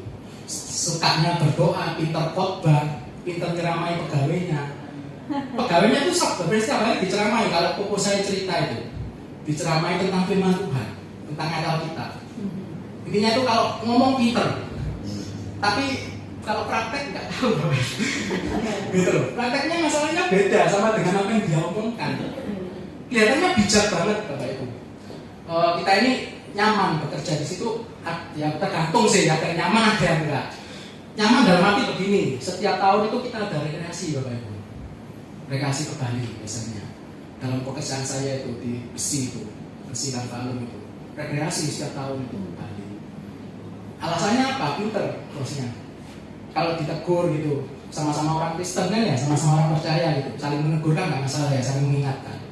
Sukanya berdoa, pintar khotbah, pintar ceramai pegawainya. Pegawainya itu sebenarnya setiap hari diceramai. Kalau pokok saya cerita itu diceramai tentang firman Tuhan, tentang Alkitab. Intinya itu kalau ngomong pinter, tapi kalau praktek nggak tahu, gitu loh. Prakteknya masalahnya beda sama dengan apa yang dia omongkan. Kelihatannya bijak banget, Bapak Ibu. Kita ini nyaman bekerja di situ, ya tergantung sih, ada yang nyaman, ada yang enggak. Nyaman dalam arti begini, setiap tahun itu kita ada rekreasi, Bapak Ibu. Rekreasi ke Bali biasanya. Dalam pekerjaan saya itu di besi dan balung itu. Rekreasi setiap tahun itu ke Bali. Alasannya apa? Pinter bosnya. Kalau ditegur gitu, sama-sama orang Kristen kan ya, sama-sama orang percaya gitu, saling menegur kan nggak masalah ya, saling mengingatkan.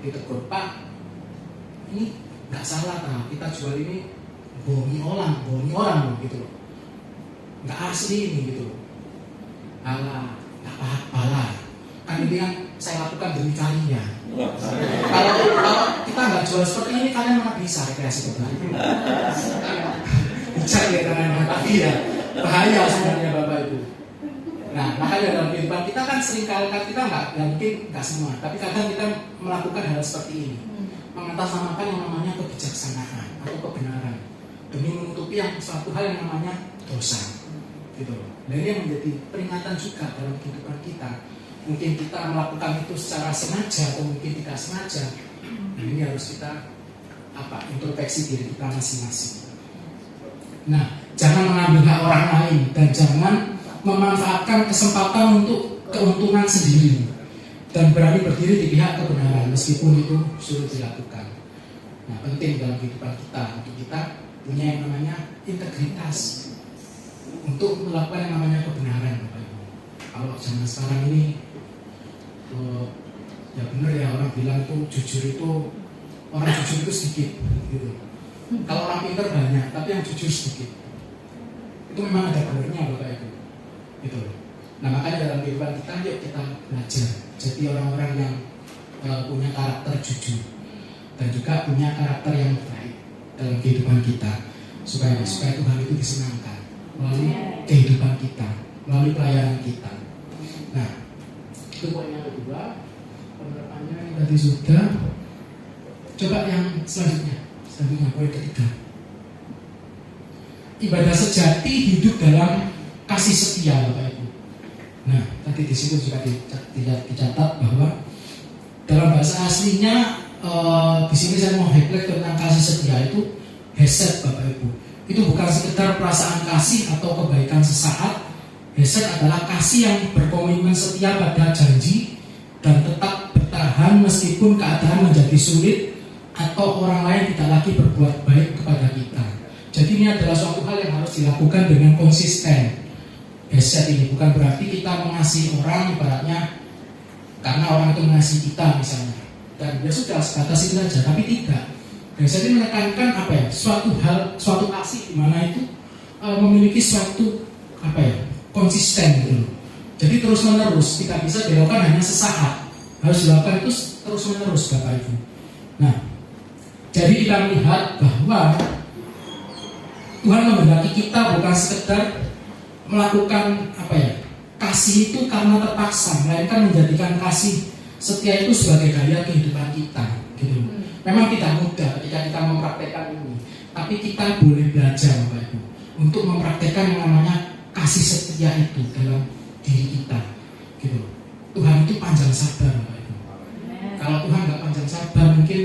Ditegur, Pak, ini nggak salah kan, kita jual ini bohongi orang loh gitu loh, nggak asli ini gitu loh. Alah, nggak apa-apa lah, kan ini kan saya lakukan demi kalian. Kalau kita nggak jual seperti ini, kalian mana bisa rekreasi kembali? Bijak ya teman-teman, tapi ya bahaya sebenarnya Bapak Ibu. Nah makanya dalam kehidupan kita kan sering kali kita mungkin nggak semua, tapi kadang kita melakukan hal seperti ini, mengatasnamakan yang namanya kebijaksanaan atau kebenaran demi menutupi yang suatu hal yang namanya dosa, gitu. Dan ini yang menjadi peringatan juga dalam kehidupan kita. Mungkin kita melakukan itu secara sengaja atau mungkin tidak sengaja. Nah, ini harus kita introspeksi diri kita masing-masing. Nah, jangan mengambil hak orang lain dan jangan memanfaatkan kesempatan untuk keuntungan sendiri dan berani berdiri di pihak kebenaran meskipun itu sulit dilakukan. Nah, penting dalam kehidupan kita untuk kita punya yang namanya integritas untuk melakukan yang namanya kebenaran, Bapak Ibu. Kalau zaman sekarang ini ya benar ya, orang bilang itu orang jujur itu sedikit gitu. Kalau orang pintar banyak, tapi yang jujur sedikit. Itu memang ada benernya, Bapak Ibu. Gitu. Nah makanya dalam kehidupan kita, yuk kita belajar jadi orang-orang yang punya karakter jujur dan juga punya karakter yang baik dalam kehidupan kita, supaya Tuhan itu disenangkan melalui kehidupan kita, melalui pelayanan kita. Nah itu poin yang kedua, penerapannya yang tadi sudah. Coba yang selanjutnya poin ketiga. Ibadah sejati hidup dalam kasih setia, Bapak Ibu. Nah, tadi di situ juga dicatat bahwa dalam bahasa aslinya di sini saya mau highlight tentang kasih setia itu hesed, Bapak Ibu. Itu bukan sekedar perasaan kasih atau kebaikan sesaat. Hesed adalah kasih yang berkomitmen setia pada janji dan tetap bertahan meskipun keadaan menjadi sulit atau orang lain tidak lagi berbuat baik kepada kita. Jadi ini adalah suatu hal yang harus dilakukan dengan konsisten. Hesed ini bukan berarti kita mengasihi orang ibaratnya karena orang itu mengasihi kita misalnya, dan ya sudah sebatas itu saja, tapi tidak. Hesed ini menekankan suatu kasih di mana itu memiliki suatu konsisten gitu. Jadi terus menerus, tidak bisa dilakukan hanya sesaat, harus dilakukan itu terus menerus, Bapak Ibu. Nah, jadi kita melihat bahwa Tuhan menghendaki kita bukan sekedar melakukan kasih itu karena terpaksa, melainkan menjadikan kasih setia itu sebagai gaya kehidupan kita, gitu. Memang tidak mudah ketika kita mempraktekkan ini, tapi kita boleh belajar, Bapak Ibu, untuk mempraktekkan yang namanya kasih setia itu dalam diri kita, gitu. Tuhan itu panjang sabar, Bapak Ibu. Kalau Tuhan nggak panjang sabar, mungkin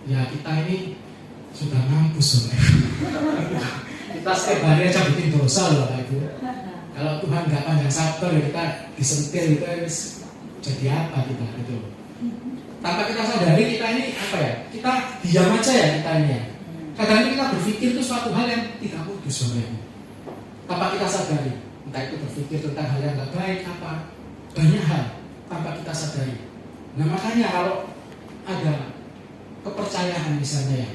ya kita ini sudah ngampus loh. Kita setiap hari aja bikin dosa loh Bapak Ibu. Kalau Tuhan nggak panjang sabar, ya kita disentil itu harus jadi apa kita gitu. Tanpa kita sadari kita ini apa ya? Kita diam aja ya kita ini ya. Kadang kita berpikir itu suatu hal yang tidak kudus Bapak Ibu. Tanpa kita sadari, entah itu berpikir tentang hal yang nggak baik apa, banyak hal tanpa kita sadari. Nah makanya kalau ada kepercayaan misalnya ya,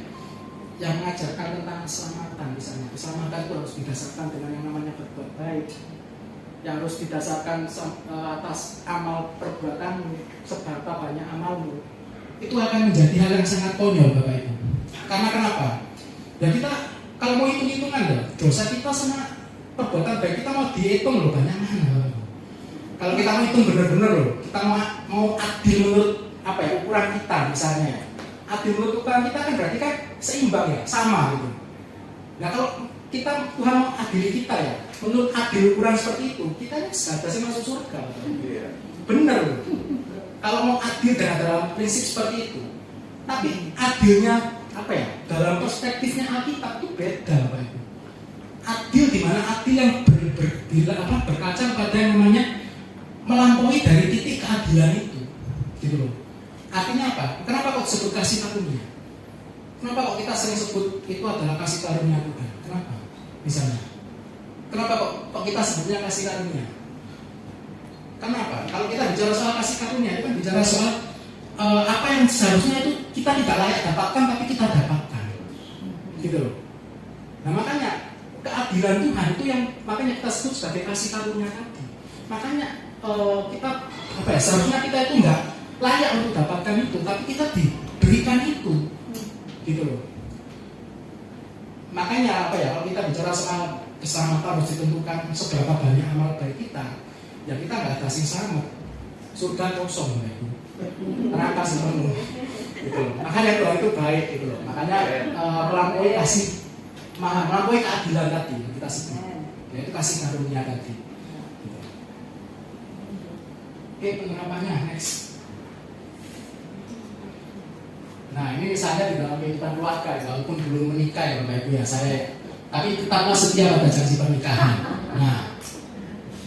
yang mengajarkan tentang keselamatan misalnya, keselamatan itu harus didasarkan dengan yang namanya berbuat baik, yang harus didasarkan atas amal perbuatanmu, seberapa banyak amalmu, itu akan menjadi hal yang sangat konyol Bapak Ibu. Karena kenapa? Ya kita kalau mau hitung-hitungan ya, dosa kita sama perbuatan baik kita mau dihitung loh banyak mana. Kalau kita mau hitung benar-benar loh, kita mau adil menurut apa ya ukuran kita misalnya. Adil menurut ukuran kita kan berarti kan seimbang ya, sama gitu. Nah kalau kita Tuhan mau adili kita ya, menurut adil ukuran seperti itu, kita ini seharusnya masuk surga. Benar loh. Kalau mau adil dalam prinsip seperti itu, tapi adilnya apa ya? Dalam perspektifnya Alkitab itu beda Bapak Ibu. Adil di mana adil yang berkaca pada yang namanya melampaui dari titik keadilan itu, gitu loh. Artinya apa? Kenapa kok disebut kasih karunia? Kenapa kok kita sering sebut itu adalah kasih karunia Tuhan? Kenapa? Misalnya, kenapa kok kita sebutnya kasih karunia? Kenapa? Kalau kita bicara soal kasih karunia, itu kan bicara soal apa yang seharusnya itu kita tidak layak dapatkan, tapi kita dapatkan, gitu loh. Nah makanya keadilan Tuhan itu yang makanya kita sebut sebagai kasih karunia tadi. Makanya kita apa ya? Seharusnya kita itu enggak layak untuk dapatkan itu, tapi kita diberikan itu, gitu loh. Makanya apa ya? Kalau kita bicara soal keselamatan harus ditentukan seberapa banyak amal baik kita. Ya kita nggak ada sisa, surga kosong ya, neraka penuh, gitu loh. Makanya doa itu baik, gitu loh. Makanya melampaui kasih, melampaui keadilan tadi yang kita sebut, yaitu kasih karunia tadi. Gitu. Oke, penerapannya next. Nah ini misalnya di dalam kehidupan keluarga, walaupun belum menikah ya Bapak Ibu ya saya, tapi tetaplah setia pada janji pernikahan. Nah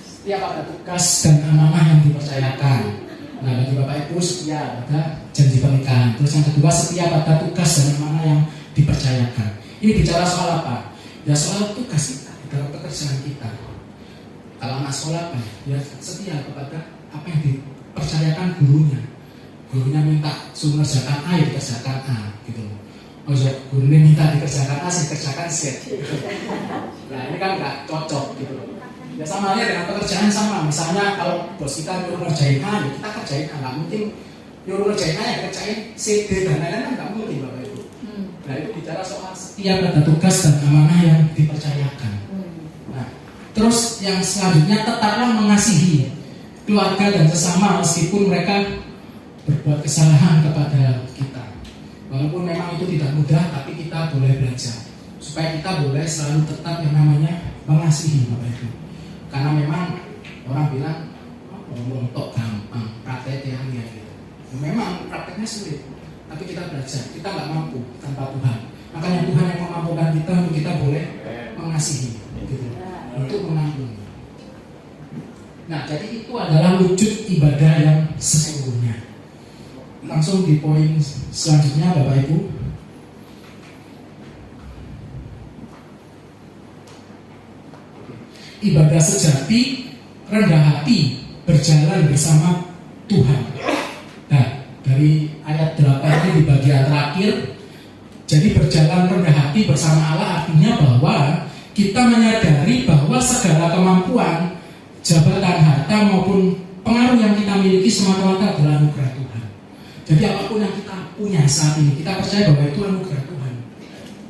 setia pada tugas dan amanah yang dipercayakan. Nah bagi Bapak Ibu setia pada janji pernikahan. Terus yang kedua setia pada tugas dan amanah yang dipercayakan. Ini bicara soal apa? Ya soal tugas kita dalam pekerjaan kita. Kalau anak sekolah apa? Ya setia kepada apa yang dipercayakan gurunya. Gurunya minta suruh ngerjakan A, ya dikerjakan A, gitu loh. Oh ya, gurunya minta dikerjakan A, saya kerjakan Z. Nah ini kan nggak cocok, gitu loh. Ya sama halnya dengan pekerjaan sama. Misalnya kalau bos kita nyuruh ngerjain A, ya kita kerjain A. Nggak mungkin nyuruh ngerjain A, ya kerjain C, D, dan lain-lain kan nggak mungkin Bapak Ibu. Nah itu bicara soal setia pada tugas dan amanah yang dipercayakan. Nah terus yang selanjutnya tetaplah mengasihi keluarga dan sesama meskipun mereka berbuat kesalahan kepada kita. Walaupun memang itu tidak mudah, tapi kita boleh belajar supaya kita boleh selalu tetap yang namanya mengasihi Bapak Ibu. Karena memang orang bilang ngomong tok gampang, prakteknya gitu. Memang prakteknya sulit, tapi kita belajar. Kita nggak mampu tanpa Tuhan. Makanya Tuhan yang memampukan kita untuk kita boleh mengasihi, gitu, untuk mengampuni. Nah, jadi itu adalah wujud ibadah yang sesungguhnya. Langsung di poin selanjutnya Bapak Ibu. Ibadah sejati, rendah hati, berjalan bersama Tuhan. Nah, dari ayat 8 ini di bagian terakhir, jadi berjalan rendah hati bersama Allah artinya bahwa kita menyadari bahwa segala kemampuan, jabatan, harta maupun pengaruh yang kita miliki semata-mata adalah anugerah Tuhan. Jadi apapun yang kita punya saat ini, kita percaya bahwa itu anugerah Tuhan.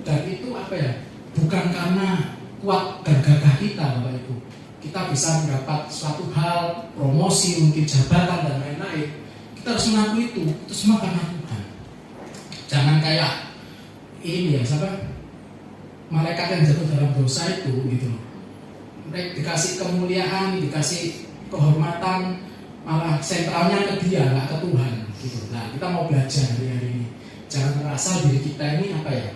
Dan itu apa ya? Bukan karena kuat dan gagah kita Bapak Ibu. Kita bisa mendapat suatu hal, promosi, mungkin jabatan dan lain-lain. Kita harus mengakui itu semua karena Tuhan. Jangan kayak ini ya, siapa? Malaikat yang jatuh dalam dosa itu gitu loh. Mereka dikasih kemuliaan, dikasih kehormatan, malah sentralnya ke dia, nggak ke Tuhan. Gitu. Nah, kita mau belajar hari ini. Jangan merasa diri kita ini apa ya?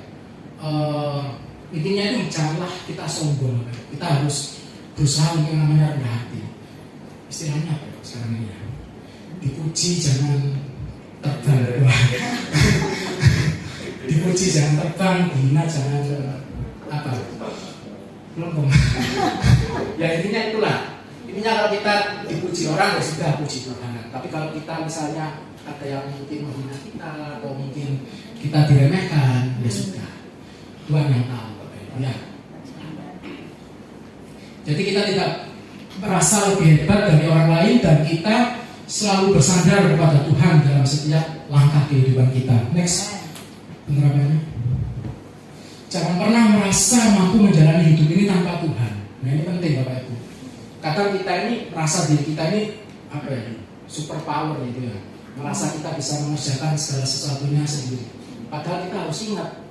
Intinya itu janganlah kita sombong. Kita harus berusaha untuk yang namanya rendah hati. Istilahnya apa ya sekarang ini ya? Dipuji jangan terbang. Dipuji jangan terbang, dihina jangan apa? Melempem. Ya intinya itulah. Intinya kalau kita dipuji orang ya sudah puji Tuhan. Tapi kalau kita misalnya ada yang mungkin menghina kita atau mungkin kita diremehkan, ya sudah. Tuhan yang tahu. Ya. Jadi kita tidak merasa lebih hebat dari orang lain dan kita selalu bersandar kepada Tuhan dalam setiap langkah kehidupan kita. Next, penerapannya. Jangan pernah merasa mampu menjalani hidup ini tanpa Tuhan. Nah ini penting Bapak Ibu. Kadang kita ini merasa diri kita ini apa ya, super power gitu ya. Merasa kita bisa mengerjakan segala sesuatunya sendiri. Padahal kita harus ingat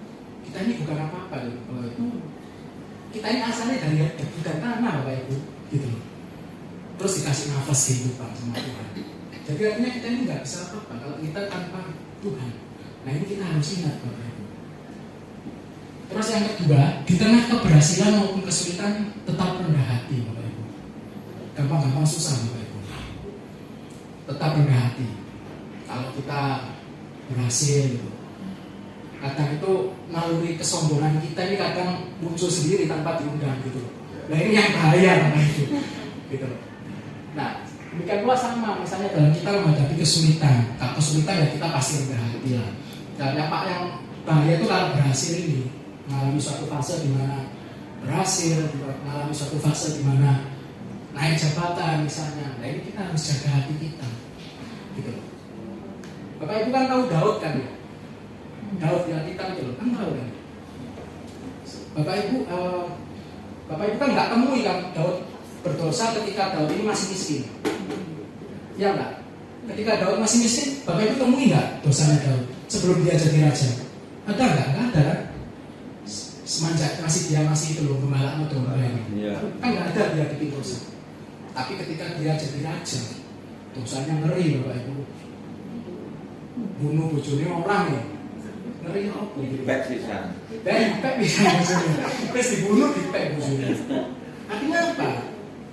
kita ini bukan apa-apa gitu, Bapak Ibu. Kita ini asalnya dari debu dan tanah Bapak Ibu gitu. Terus dikasih nafas kehidupan sama Tuhan. Jadi artinya kita ini nggak bisa apa-apa kalau kita tanpa Tuhan. Nah ini kita harus ingat Bapak Ibu. Terus yang kedua, di tengah keberhasilan maupun kesulitan tetap rendah hati Bapak Ibu. Gampang-gampang susah Bapak Ibu. Tetap rendah hati. Kalau kita berhasil gitu. Kadang itu naluri kesombongan kita ini kadang muncul sendiri tanpa diundang gitu. Nah ini yang bahaya Bapak Ibu. Gitu. Nah, demikian pula sama misalnya dalam kita menghadapi kesulitan. Kalau kesulitan ya kita pasti rendah hati lah. Dan yang bahaya itu kalau berhasil ini mengalami suatu fase di mana berhasil, mengalami suatu fase di mana naik jabatan misalnya. Nah ini kita harus jaga hati kita. Gitu. Bapak Ibu kan tahu Daud kan ya? Daud yang kita itu kan tahu kan? Bapak Ibu kan nggak temui kan Daud berdosa ketika Daud ini masih miskin. Ya enggak? Ketika Daud masih miskin, Bapak Ibu temui nggak dosanya Daud sebelum dia jadi raja? Ada nggak? Nggak ada kan? Semenjak dia masih itu loh gembala atau domba ini, kan nggak ada dia bikin dosa. Tapi ketika dia jadi raja, dosanya ngeri Bapak Ibu. Bunuh bojone orang ya. Ngeri apa gitu. Pek bisa. Pek bisa maksudnya. Terus dibunuh di pek bojone. Artinya apa?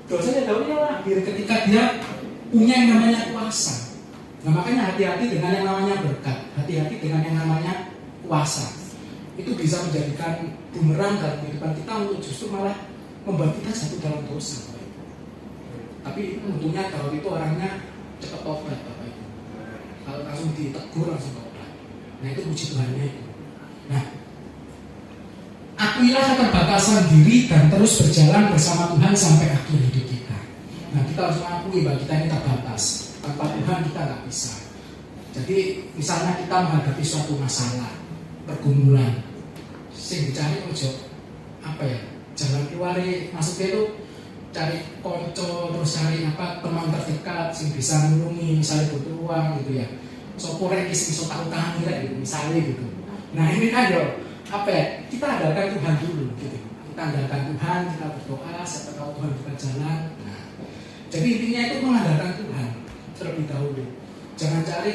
Dosanya Daud lahir ketika dia punya yang namanya kuasa. Nah makanya hati-hati dengan yang namanya berkat, hati-hati dengan yang namanya kuasa. Itu bisa menjadikan bumerang dalam kehidupan kita untuk justru malah membuat kita jatuh dalam dosa. Tapi untungnya Daud itu orangnya cepat tobat Bapak Ibu. Kalau langsung ditegur langsung tobat. Nah itu puji Tuhannya itu. Nah, akuilah keterbatasan diri dan terus berjalan bersama Tuhan sampai akhir hidup kita. Nah kita harus mengakui bahwa kita ini terbatas. Tanpa Tuhan kita nggak bisa. Jadi misalnya kita menghadapi suatu masalah, pergumulan, sing dicari ojo apa ya, jalan keluar masuknya itu cari konco, terus cari apa teman terdekat sing bisa nulungi, misalnya butuh uang gitu ya. Sopore iki iso tak utangi rek gitu misalnya gitu. Nah ini kan yo apa ya, kita andalkan Tuhan dulu gitu. Kita andalkan Tuhan, kita berdoa, siapa tahu Tuhan buka jalan. Nah, jadi intinya itu mengandalkan Tuhan terlebih dahulu. Jangan cari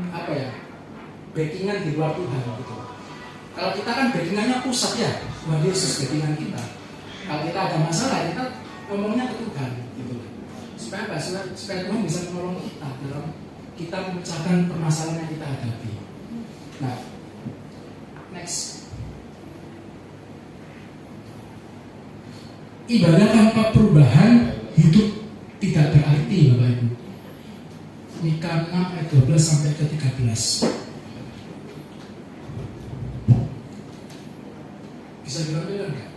apa ya, backingan di luar Tuhan gitu. Kalau kita kan backingannya pusat ya, Tuhan Yesus backingan kita. Kalau kita ada masalah, kita ngomongnya ke Tuhan gitu. Supaya apa? Supaya Tuhan bisa menolong kita dalam kita memecahkan permasalahan yang kita hadapi. Nah, next. Ibadah tanpa perubahan hidup tidak berarti Bapak Ibu. Mika 6 ayat 12 sampai ke 13. Bisa diambil enggak?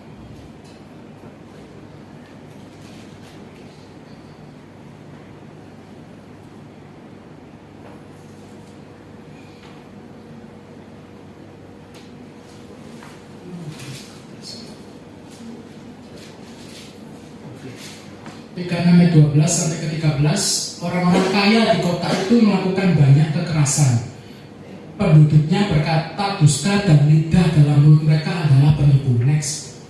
Mika 6 ayat 12 sampai ke 13. Orang-orang kaya di kota itu melakukan banyak kekerasan. Penduduknya berkata dusta dan lidah dalam mulut mereka adalah penipu. Next.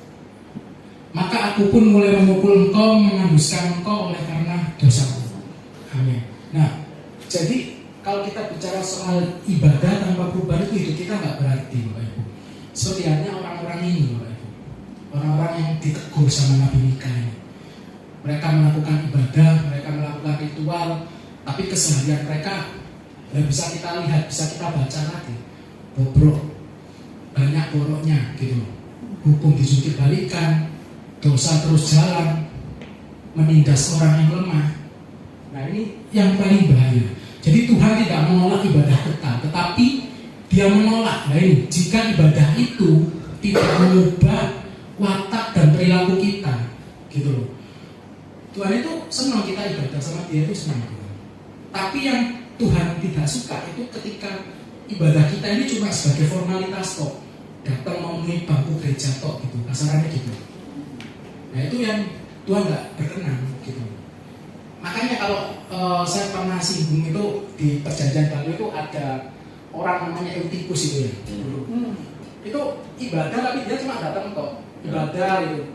Maka aku pun mulai memukul engkau, menganduskan engkau oleh karena dosamu. Amin. Nah, jadi kalau kita bicara soal ibadah tanpa perubahan itu hidup kita nggak berarti, Bapak Ibu. Seperti halnya orang-orang ini, Bapak Ibu. Orang-orang yang ditegur sama Nabi Mika ini. Mereka melakukan ibadah, mereka melakukan ritual, tapi keseharian mereka nggak bisa kita lihat, bisa kita baca lagi. Bobrok, banyak boroknya gitu. Hukum dijungkir balikan, dosa terus jalan, menindas orang yang lemah. Nah ini yang paling bahaya. Jadi Tuhan tidak menolak ibadah kita, tetapi Dia menolak. Nah ini, jika ibadah itu tidak mengubah watak dan perilaku kita, gitu loh. Tuhan itu senang kita ibadah sama Dia itu senang. Tapi yang Tuhan tidak suka itu ketika ibadah kita ini cuma sebagai formalitas tok, datang memenuhi bangku gereja tok gitu, kasarannya gitu. Nah itu yang Tuhan nggak berkenan gitu. Makanya kalau saya pernah singgung itu di Perjanjian Baru itu ada orang namanya Eutikus itu ya dulu. Itu ibadah tapi dia cuma datang tok, ibadah itu,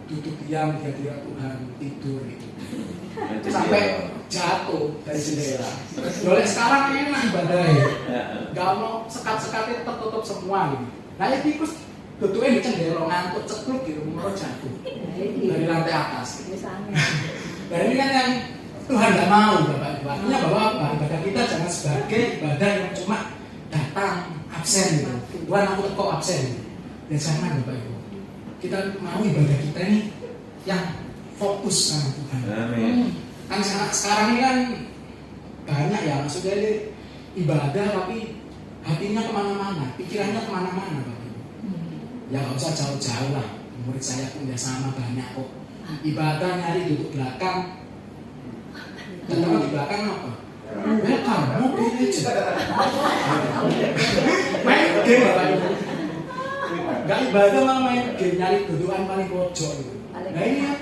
duduk diam di hadirat Tuhan, tidur gitu. Sampai jatuh dari jendela. Boleh sekarang ini enak ibadah ya. Gak mau sekat-sekatnya tertutup semua gitu. Nah Eutikus duduknya di jendela ngantuk cekluk gitu, mau jatuh dari lantai atas. Nah ini kan yang Tuhan nggak mau, Bapak Ibu. Artinya bahwa apa? Ibadah kita jangan sebagai ibadah yang cuma datang absen gitu. Tuhan aku kok absen gitu. Ya jangan, Bapak Ibu. Kita mau ibadah kita ini yang fokus sama Tuhan. Kan sekarang ini kan banyak ya, maksudnya ini ibadah tapi hatinya kemana-mana, pikirannya kemana-mana, Bapak Ibu. Ya nggak usah jauh-jauh lah. Murid saya pun ya sama banyak kok. Ibadah nyari duduk belakang. Ternyata di belakang apa? Welcome, Mobile Legends. Main game Bapak Ibu. Gak ibadah malah main game, nyari dudukan paling pojok gitu. Nah ini kan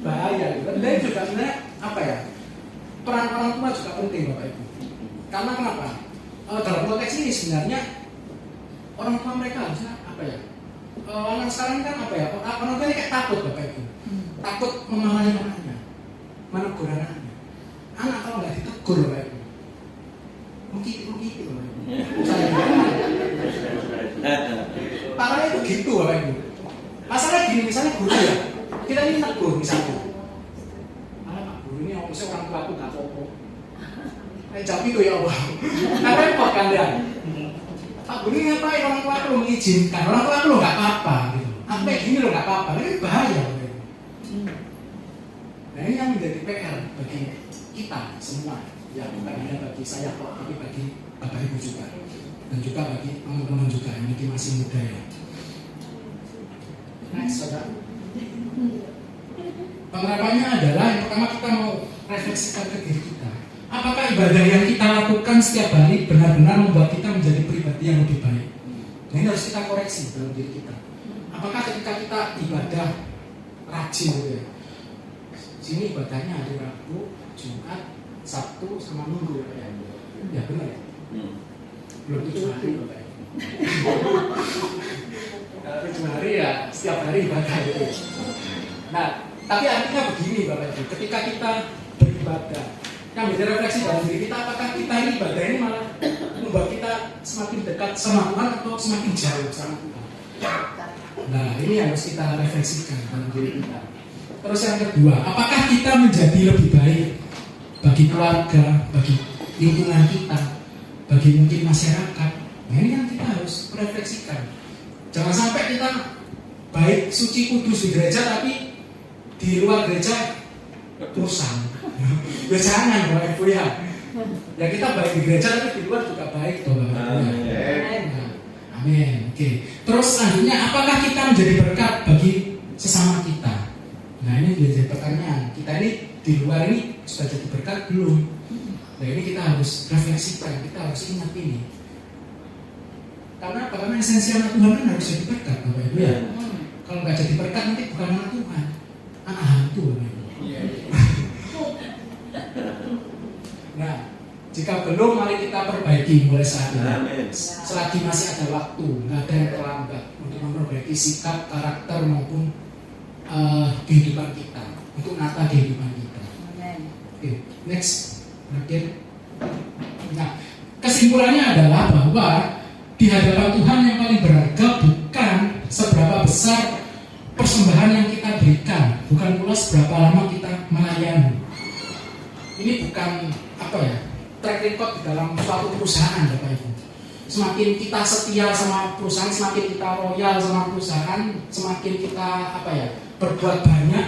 bahaya gitu. Dan juga sebenarnya apa ya? Peran orang tua juga penting Bapak Ibu. Karena kenapa? Dalam konteks ini sebenarnya orang tua mereka harusnya apa ya? Orang sekarang kan apa ya? Orang tua ini kayak takut Bapak Ibu. Takut memarahi anaknya, menegur anaknya. Anak kalau nggak ditegur Bapak Ibu, mungkin Bapak Ibu. Parahnya itu gitu Bapak Ibu. Masalahnya gini, misalnya guru ya, kita ini tegur misalnya. Pak guru ini apa sih orang tua aku nggak apa-apa. Jawab itu ya Allah. Nah repot kan dia. Pak guru ini ngapain orang tua aku mengizinkan, orang tua aku nggak apa-apa gitu. Apa gini lo nggak apa-apa, ini bahaya Bapak Ibu. Nah ini yang menjadi PR bagi kita semua, ya bukan hanya bagi saya kok, tapi bagi Bapak Ibu juga, dan juga bagi teman-teman juga yang masih muda ya. Next, saudara. Penerapannya adalah yang pertama kita mau refleksikan ke diri kita. Apakah ibadah yang kita lakukan setiap hari benar-benar membuat kita menjadi pribadi yang lebih baik? Nah, ini harus kita koreksi dalam diri kita. Apakah ketika kita ibadah rajin gitu ya? Sini ibadahnya hari Rabu, Jumat, Sabtu, sama Minggu ya. Ya benar ya? Belum 7 hari Bapak ya. 7 hari ya, setiap hari ibadah itu. Nah, tapi artinya begini Bapak Ibu, ketika kita beribadah, yang menjadi refleksi dalam diri kita, apakah kita ini ibadah ini malah membuat kita semakin dekat sama Tuhan atau semakin jauh sama Tuhan? Nah, ini harus kita refleksikan dalam diri kita. Terus yang kedua, apakah kita menjadi lebih baik bagi keluarga, bagi lingkungan kita, bagi mungkin masyarakat? Nah ini kan kita harus merefleksikan. Jangan sampai kita baik, suci, kudus di gereja, tapi di luar gereja musang. Ya jangan Bapak Ibu ya. Ya kita baik di gereja, tapi di luar juga baik toh Bapak Ibu. Amin. Oke. Terus selanjutnya, apakah kita menjadi berkat bagi sesama kita? Nah ini jadi pertanyaan, kita ini di luar ini sudah jadi berkat belum? Nah ini kita harus refleksikan, kita harus ingat ini. Karena apa? Karena esensi anak Tuhan kan harus jadi berkat Bapak Ibu ya. Kalau nggak jadi berkat nanti bukan anak Tuhan, anak hantu Bapak Ibu. Nah jika belum, mari kita perbaiki mulai saat ini. Selagi masih ada waktu, nggak ada yang terlambat untuk memperbaiki sikap, karakter maupun kehidupan kita, untuk nata kehidupan kita. Oke, next, terakhir kesimpulannya adalah bahwa di hadapan Tuhan yang paling berharga bukan seberapa besar persembahan yang kita berikan, bukan pula seberapa lama kita melayani. Ini bukan track record di dalam suatu perusahaan, Bapak Ibu. Semakin kita setia sama perusahaan, semakin kita loyal sama perusahaan, semakin kita berbuat banyak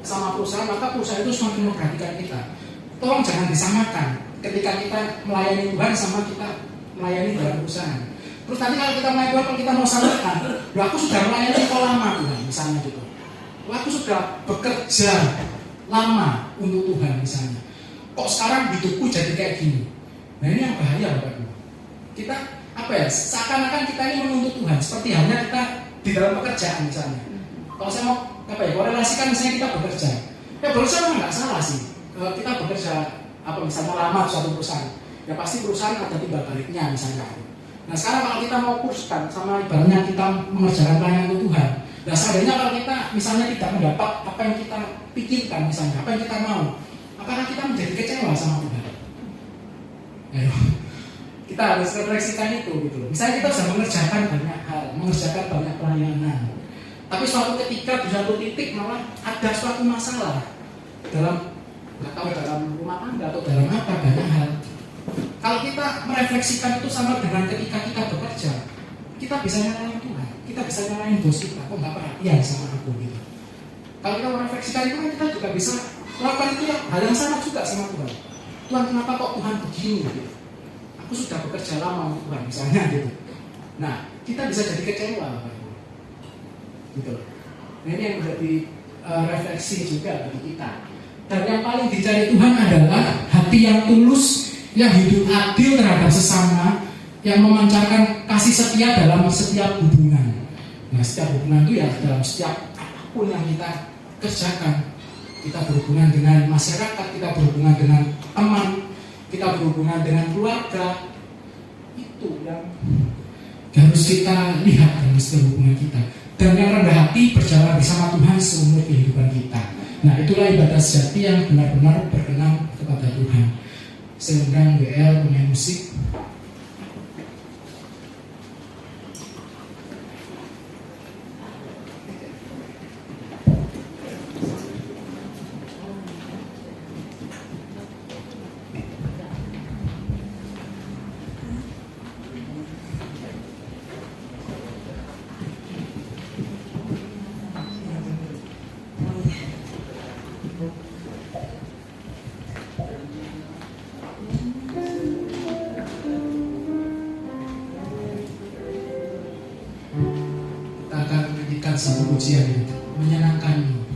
sama perusahaan, maka perusahaan itu semakin memperhatikan kita. Tolong jangan disamakan ketika kita melayani Tuhan sama kita melayani dalam perusahaan. Terus nanti kalau kita melayani Tuhan, kalau kita mau samakan, aku sudah melayani kok lama Tuhan, misalnya gitu. Aku sudah bekerja lama untuk Tuhan misalnya. Kok sekarang hidupku jadi kayak gini? Nah ini yang bahaya Bapak Ibu. Kita seakan-akan kita ini menuntut Tuhan, seperti halnya kita di dalam pekerjaan misalnya. Kalau saya mau korelasikan misalnya kita bekerja, bekerja memang nggak salah sih. Kita bekerja misalnya lama di suatu perusahaan, ya pasti perusahaan ada timbal baliknya misalnya. Nah sekarang kalau kita mau kurskan sama ibaratnya kita mengerjakan pelayanan untuk Tuhan, nah seandainya kalau kita misalnya tidak mendapat apa yang kita pikirkan misalnya, apa yang kita mau, apakah kita menjadi kecewa sama Tuhan? Ayo, kita harus refleksikan itu gitu. Misalnya kita sudah mengerjakan banyak hal, mengerjakan banyak pelayanan, tapi suatu ketika di suatu titik malah ada suatu masalah dalam rumah tangga atau dalam banyak hal. Kalau kita merefleksikan itu sama dengan ketika kita bekerja, kita bisa nyalain Tuhan, kita bisa nyalain bos kita, kok nggak perhatian sama aku gitu. Kalau kita merefleksikan itu kan kita juga bisa melakukan itu hal yang sama juga sama Tuhan. Tuhan kenapa kok Tuhan begini gitu? Aku sudah bekerja lama untuk Tuhan misalnya gitu. Nah kita bisa jadi kecewa gitu. Nah ini yang menjadi refleksi juga bagi kita. Dan yang paling dicari Tuhan adalah hati yang tulus, yang hidup adil terhadap sesama, yang memancarkan kasih setia dalam setiap hubungan. Nah setiap hubungan itu ya dalam setiap apapun yang kita kerjakan. Kita berhubungan dengan masyarakat, kita berhubungan dengan teman, kita berhubungan dengan keluarga. Itu yang harus kita lihat dalam setiap hubungan kita. Dan yang rendah hati berjalan bersama Tuhan seumur kehidupan kita. Nah itulah ibadah sejati yang benar-benar berkenan kepada Tuhan. Saya undang WL pemain musik. Satu pujian itu menyenangkanmu.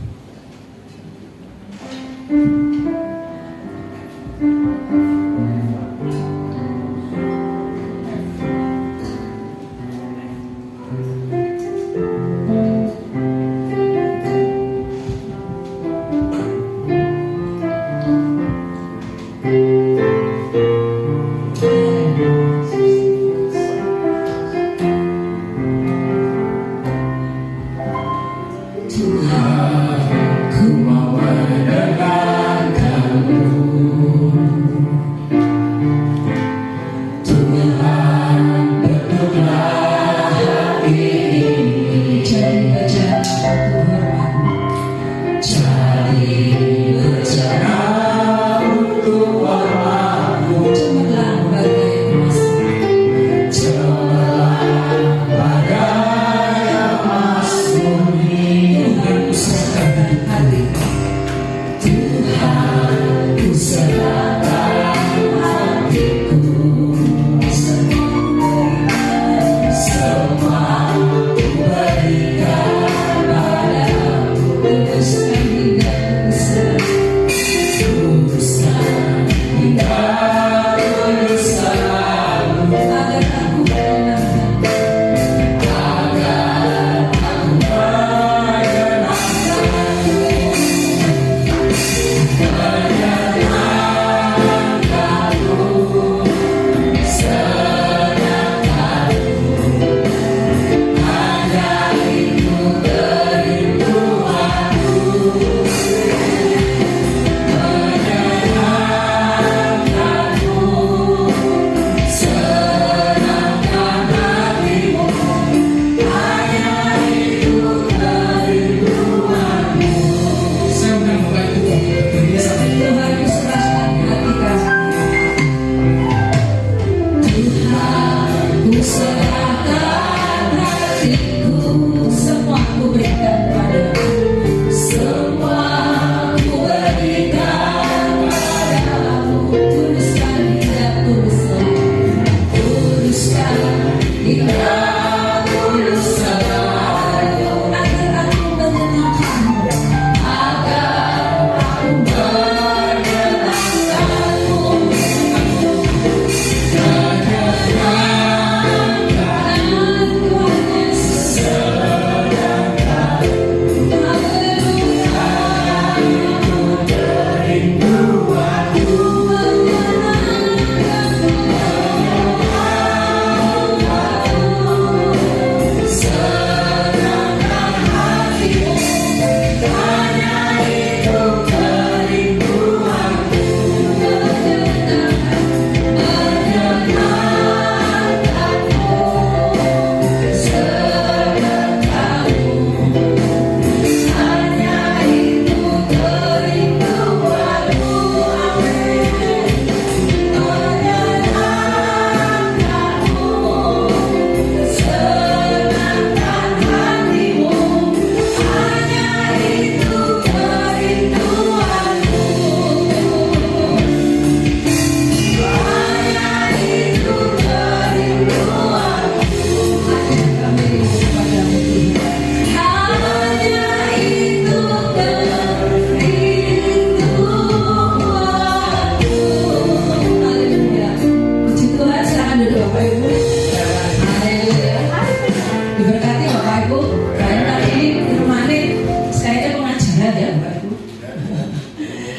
Tuhan, ku mau mendengar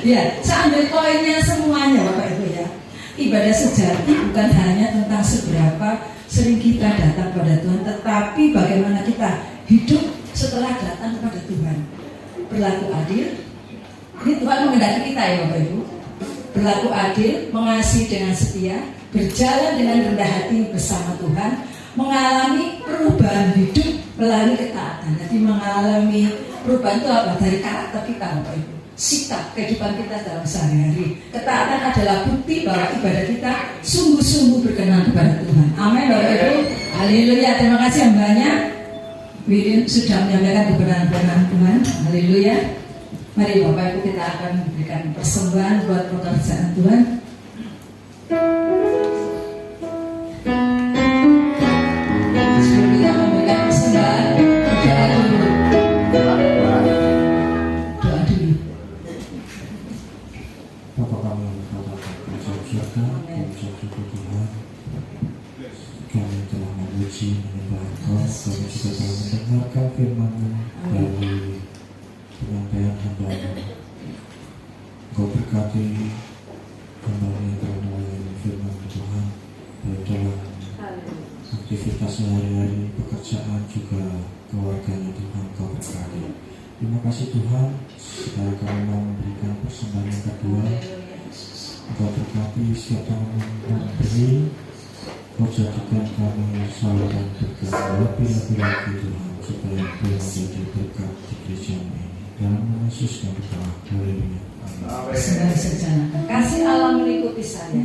Ya, saya ambil poinnya semuanya Bapak Ibu ya. Ibadah sejati bukan hanya tentang seberapa sering kita datang pada Tuhan, tetapi bagaimana kita hidup setelah datang kepada Tuhan. Berlaku adil. Ini Tuhan menghendaki kita ya Bapak Ibu. Berlaku adil, mengasihi dengan setia, berjalan dengan rendah hati bersama Tuhan, mengalami perubahan hidup melalui ketaatan. Jadi mengalami perubahan itu apa? Dari karakter kita Bapak Ibu. Sikap kehidupan kita dalam sehari-hari. Ketaatan adalah bukti bahwa ibadah kita sungguh-sungguh berkenan kepada Tuhan. Amin Bapak Ibu. Haleluya. Terima kasih yang banyak. Wirin sudah menyampaikan kebenaran Tuhan. Haleluya. Mari Bapak Ibu kita akan memberikan persembahan buat pekerjaan Tuhan. Sebelum kita memberikan persembahan, doa dulu. Doa dulu. Bapa kami yang berkata dalam surga, kami syukur Tuhan. Kami telah memuji menyembah Engkau, kami juga telah mendengarkan firman-Mu dari penyampaian hamba-Mu. Engkau berkati hamba-Mu yang telah melayani firman Tuhan, baik dalam aktivitas sehari-hari, pekerjaan juga keluarganya Tuhan Engkau berkati. Terima kasih Tuhan, sekarang kami mau memberikan persembahan yang kedua. Engkau berkati setiap tahun memberi, Kau jadikan kami saluran berkat lebih-lebih lagi Tuhan, supaya boleh menjadi berkat di gereja ini. Dalam nama Yesus kami berdoa. Haleluya. Amin. Sembari sejalan. Kasih Allah mengikuti saya.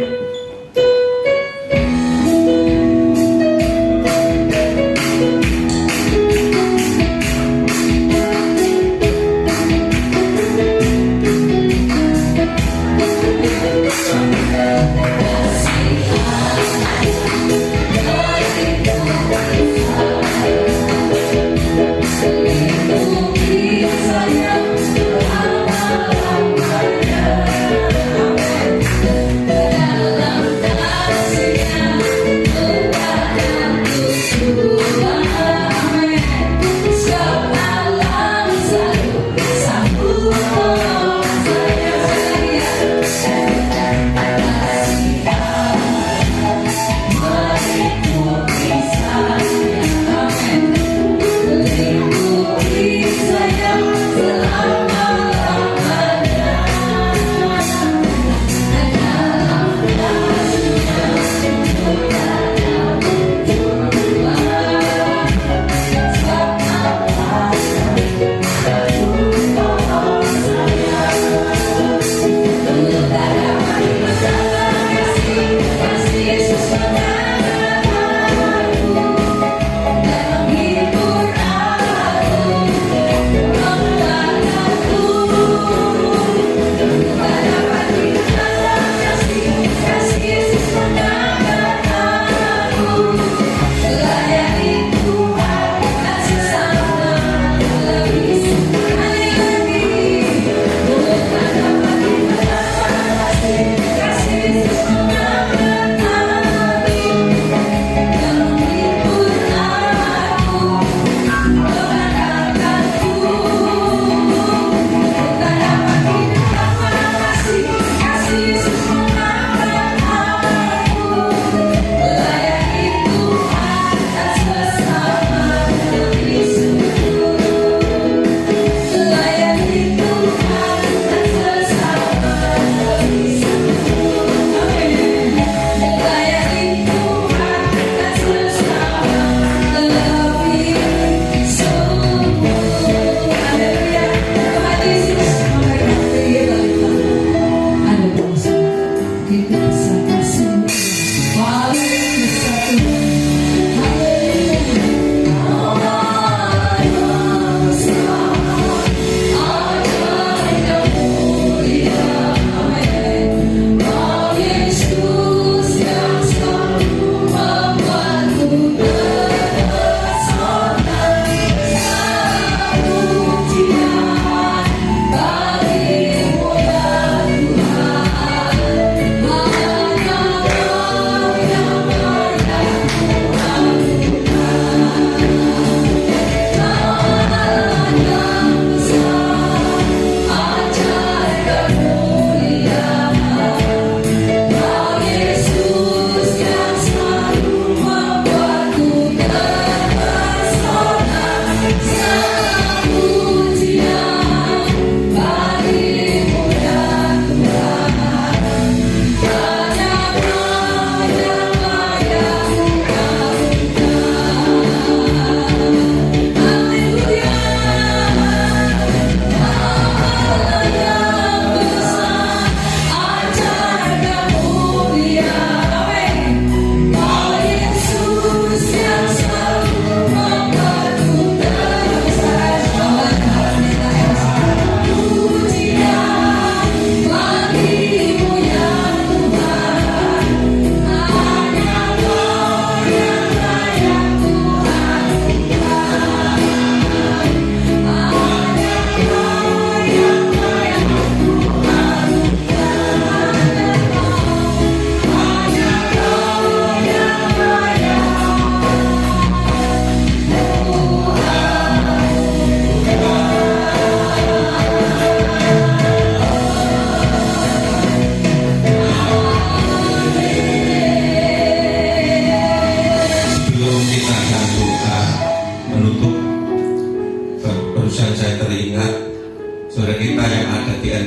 Dalam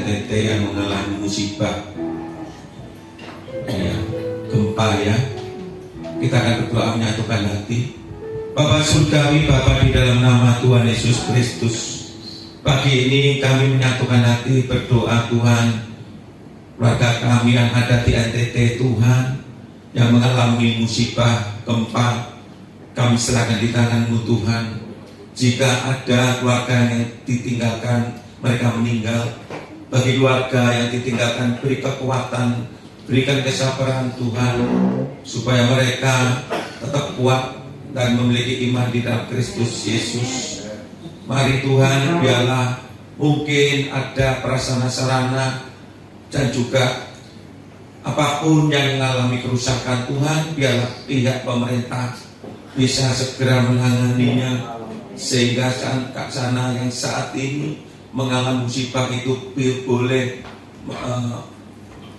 NTT yang mengalami musibah ya, gempa ya. Kita akan berdoa menyatukan hati. Bapa surgawi, Bapa di dalam nama Tuhan Yesus Kristus, pagi ini kami menyatukan hati berdoa Tuhan, keluarga kami yang ada di NTT Tuhan, yang mengalami musibah gempa, kami serahkan di tangan-Mu Tuhan. Jika ada keluarga yang ditinggalkan, mereka meninggal, bagi keluarga yang ditinggalkan, beri kekuatan, berikan kesabaran Tuhan, supaya mereka tetap kuat dan memiliki iman di dalam Kristus Yesus. Mari Tuhan, biarlah mungkin ada prasarana sarana dan juga apapun yang mengalami kerusakan, Tuhan, biarlah pihak pemerintah bisa segera menanganinya, sehingga sana yang saat ini mengalami musibah itu boleh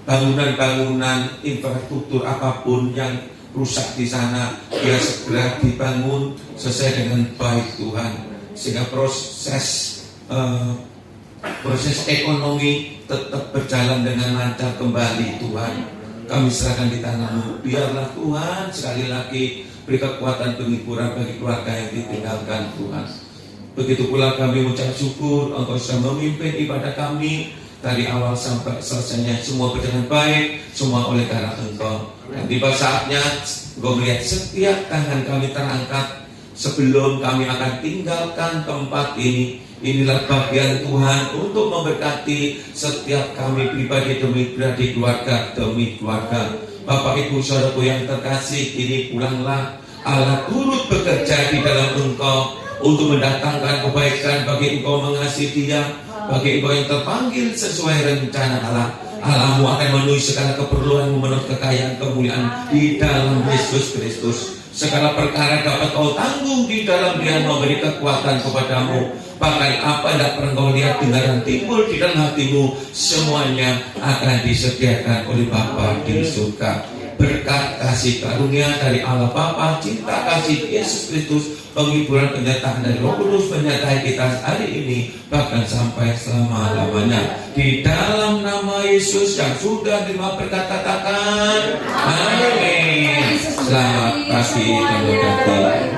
bangunan-bangunan infrastruktur apapun yang rusak di sana biar segera dibangun sesuai dengan baik Tuhan, sehingga proses ekonomi tetap berjalan dengan lancar kembali Tuhan. Kami serahkan di tangan-Mu, biarlah Tuhan sekali lagi beri kekuatan penghiburan bagi keluarga yang ditinggalkan Tuhan. Begitu pula kami mengucap syukur Engkau sudah memimpin ibadah kami dari awal sampai selesainya, semua berjalan baik, semua oleh karena Engkau. Dan tiba saatnya Engkau melihat setiap tangan kami terangkat sebelum kami akan tinggalkan tempat ini. Inilah bagian Tuhan untuk memberkati setiap kami pribadi demi pribadi, keluarga demi keluarga. Bapak Ibu Saudaraku yang terkasih, kini pulanglah. Allah turut bekerja di dalam Engkau untuk mendatangkan kebaikan bagi Engkau mengasihi Dia, bagi Engkau yang terpanggil sesuai rencana Allah. Allah-Mu akan memenuhi segala keperluan-Mu menurut kekayaan kemuliaan di dalam Yesus Kristus. Segala perkara dapat Kau tanggung di dalam Dia, memberi kekuatan kepadamu. Bahkan apa yang tidak pernah Kau lihat, dengar dan timbul di dalam hatimu, semuanya akan disediakan oleh Bapa di surga. Berkat kasih karunia dari Allah Bapa, cinta kasih Yesus Kristus, penghiburan penyertaan dari Roh Kudus menyertai kita hari ini bahkan sampai selama-lamanya. Di dalam nama Yesus yang sudah terima berkat, katakan amin. Selamat pagi, teman-teman.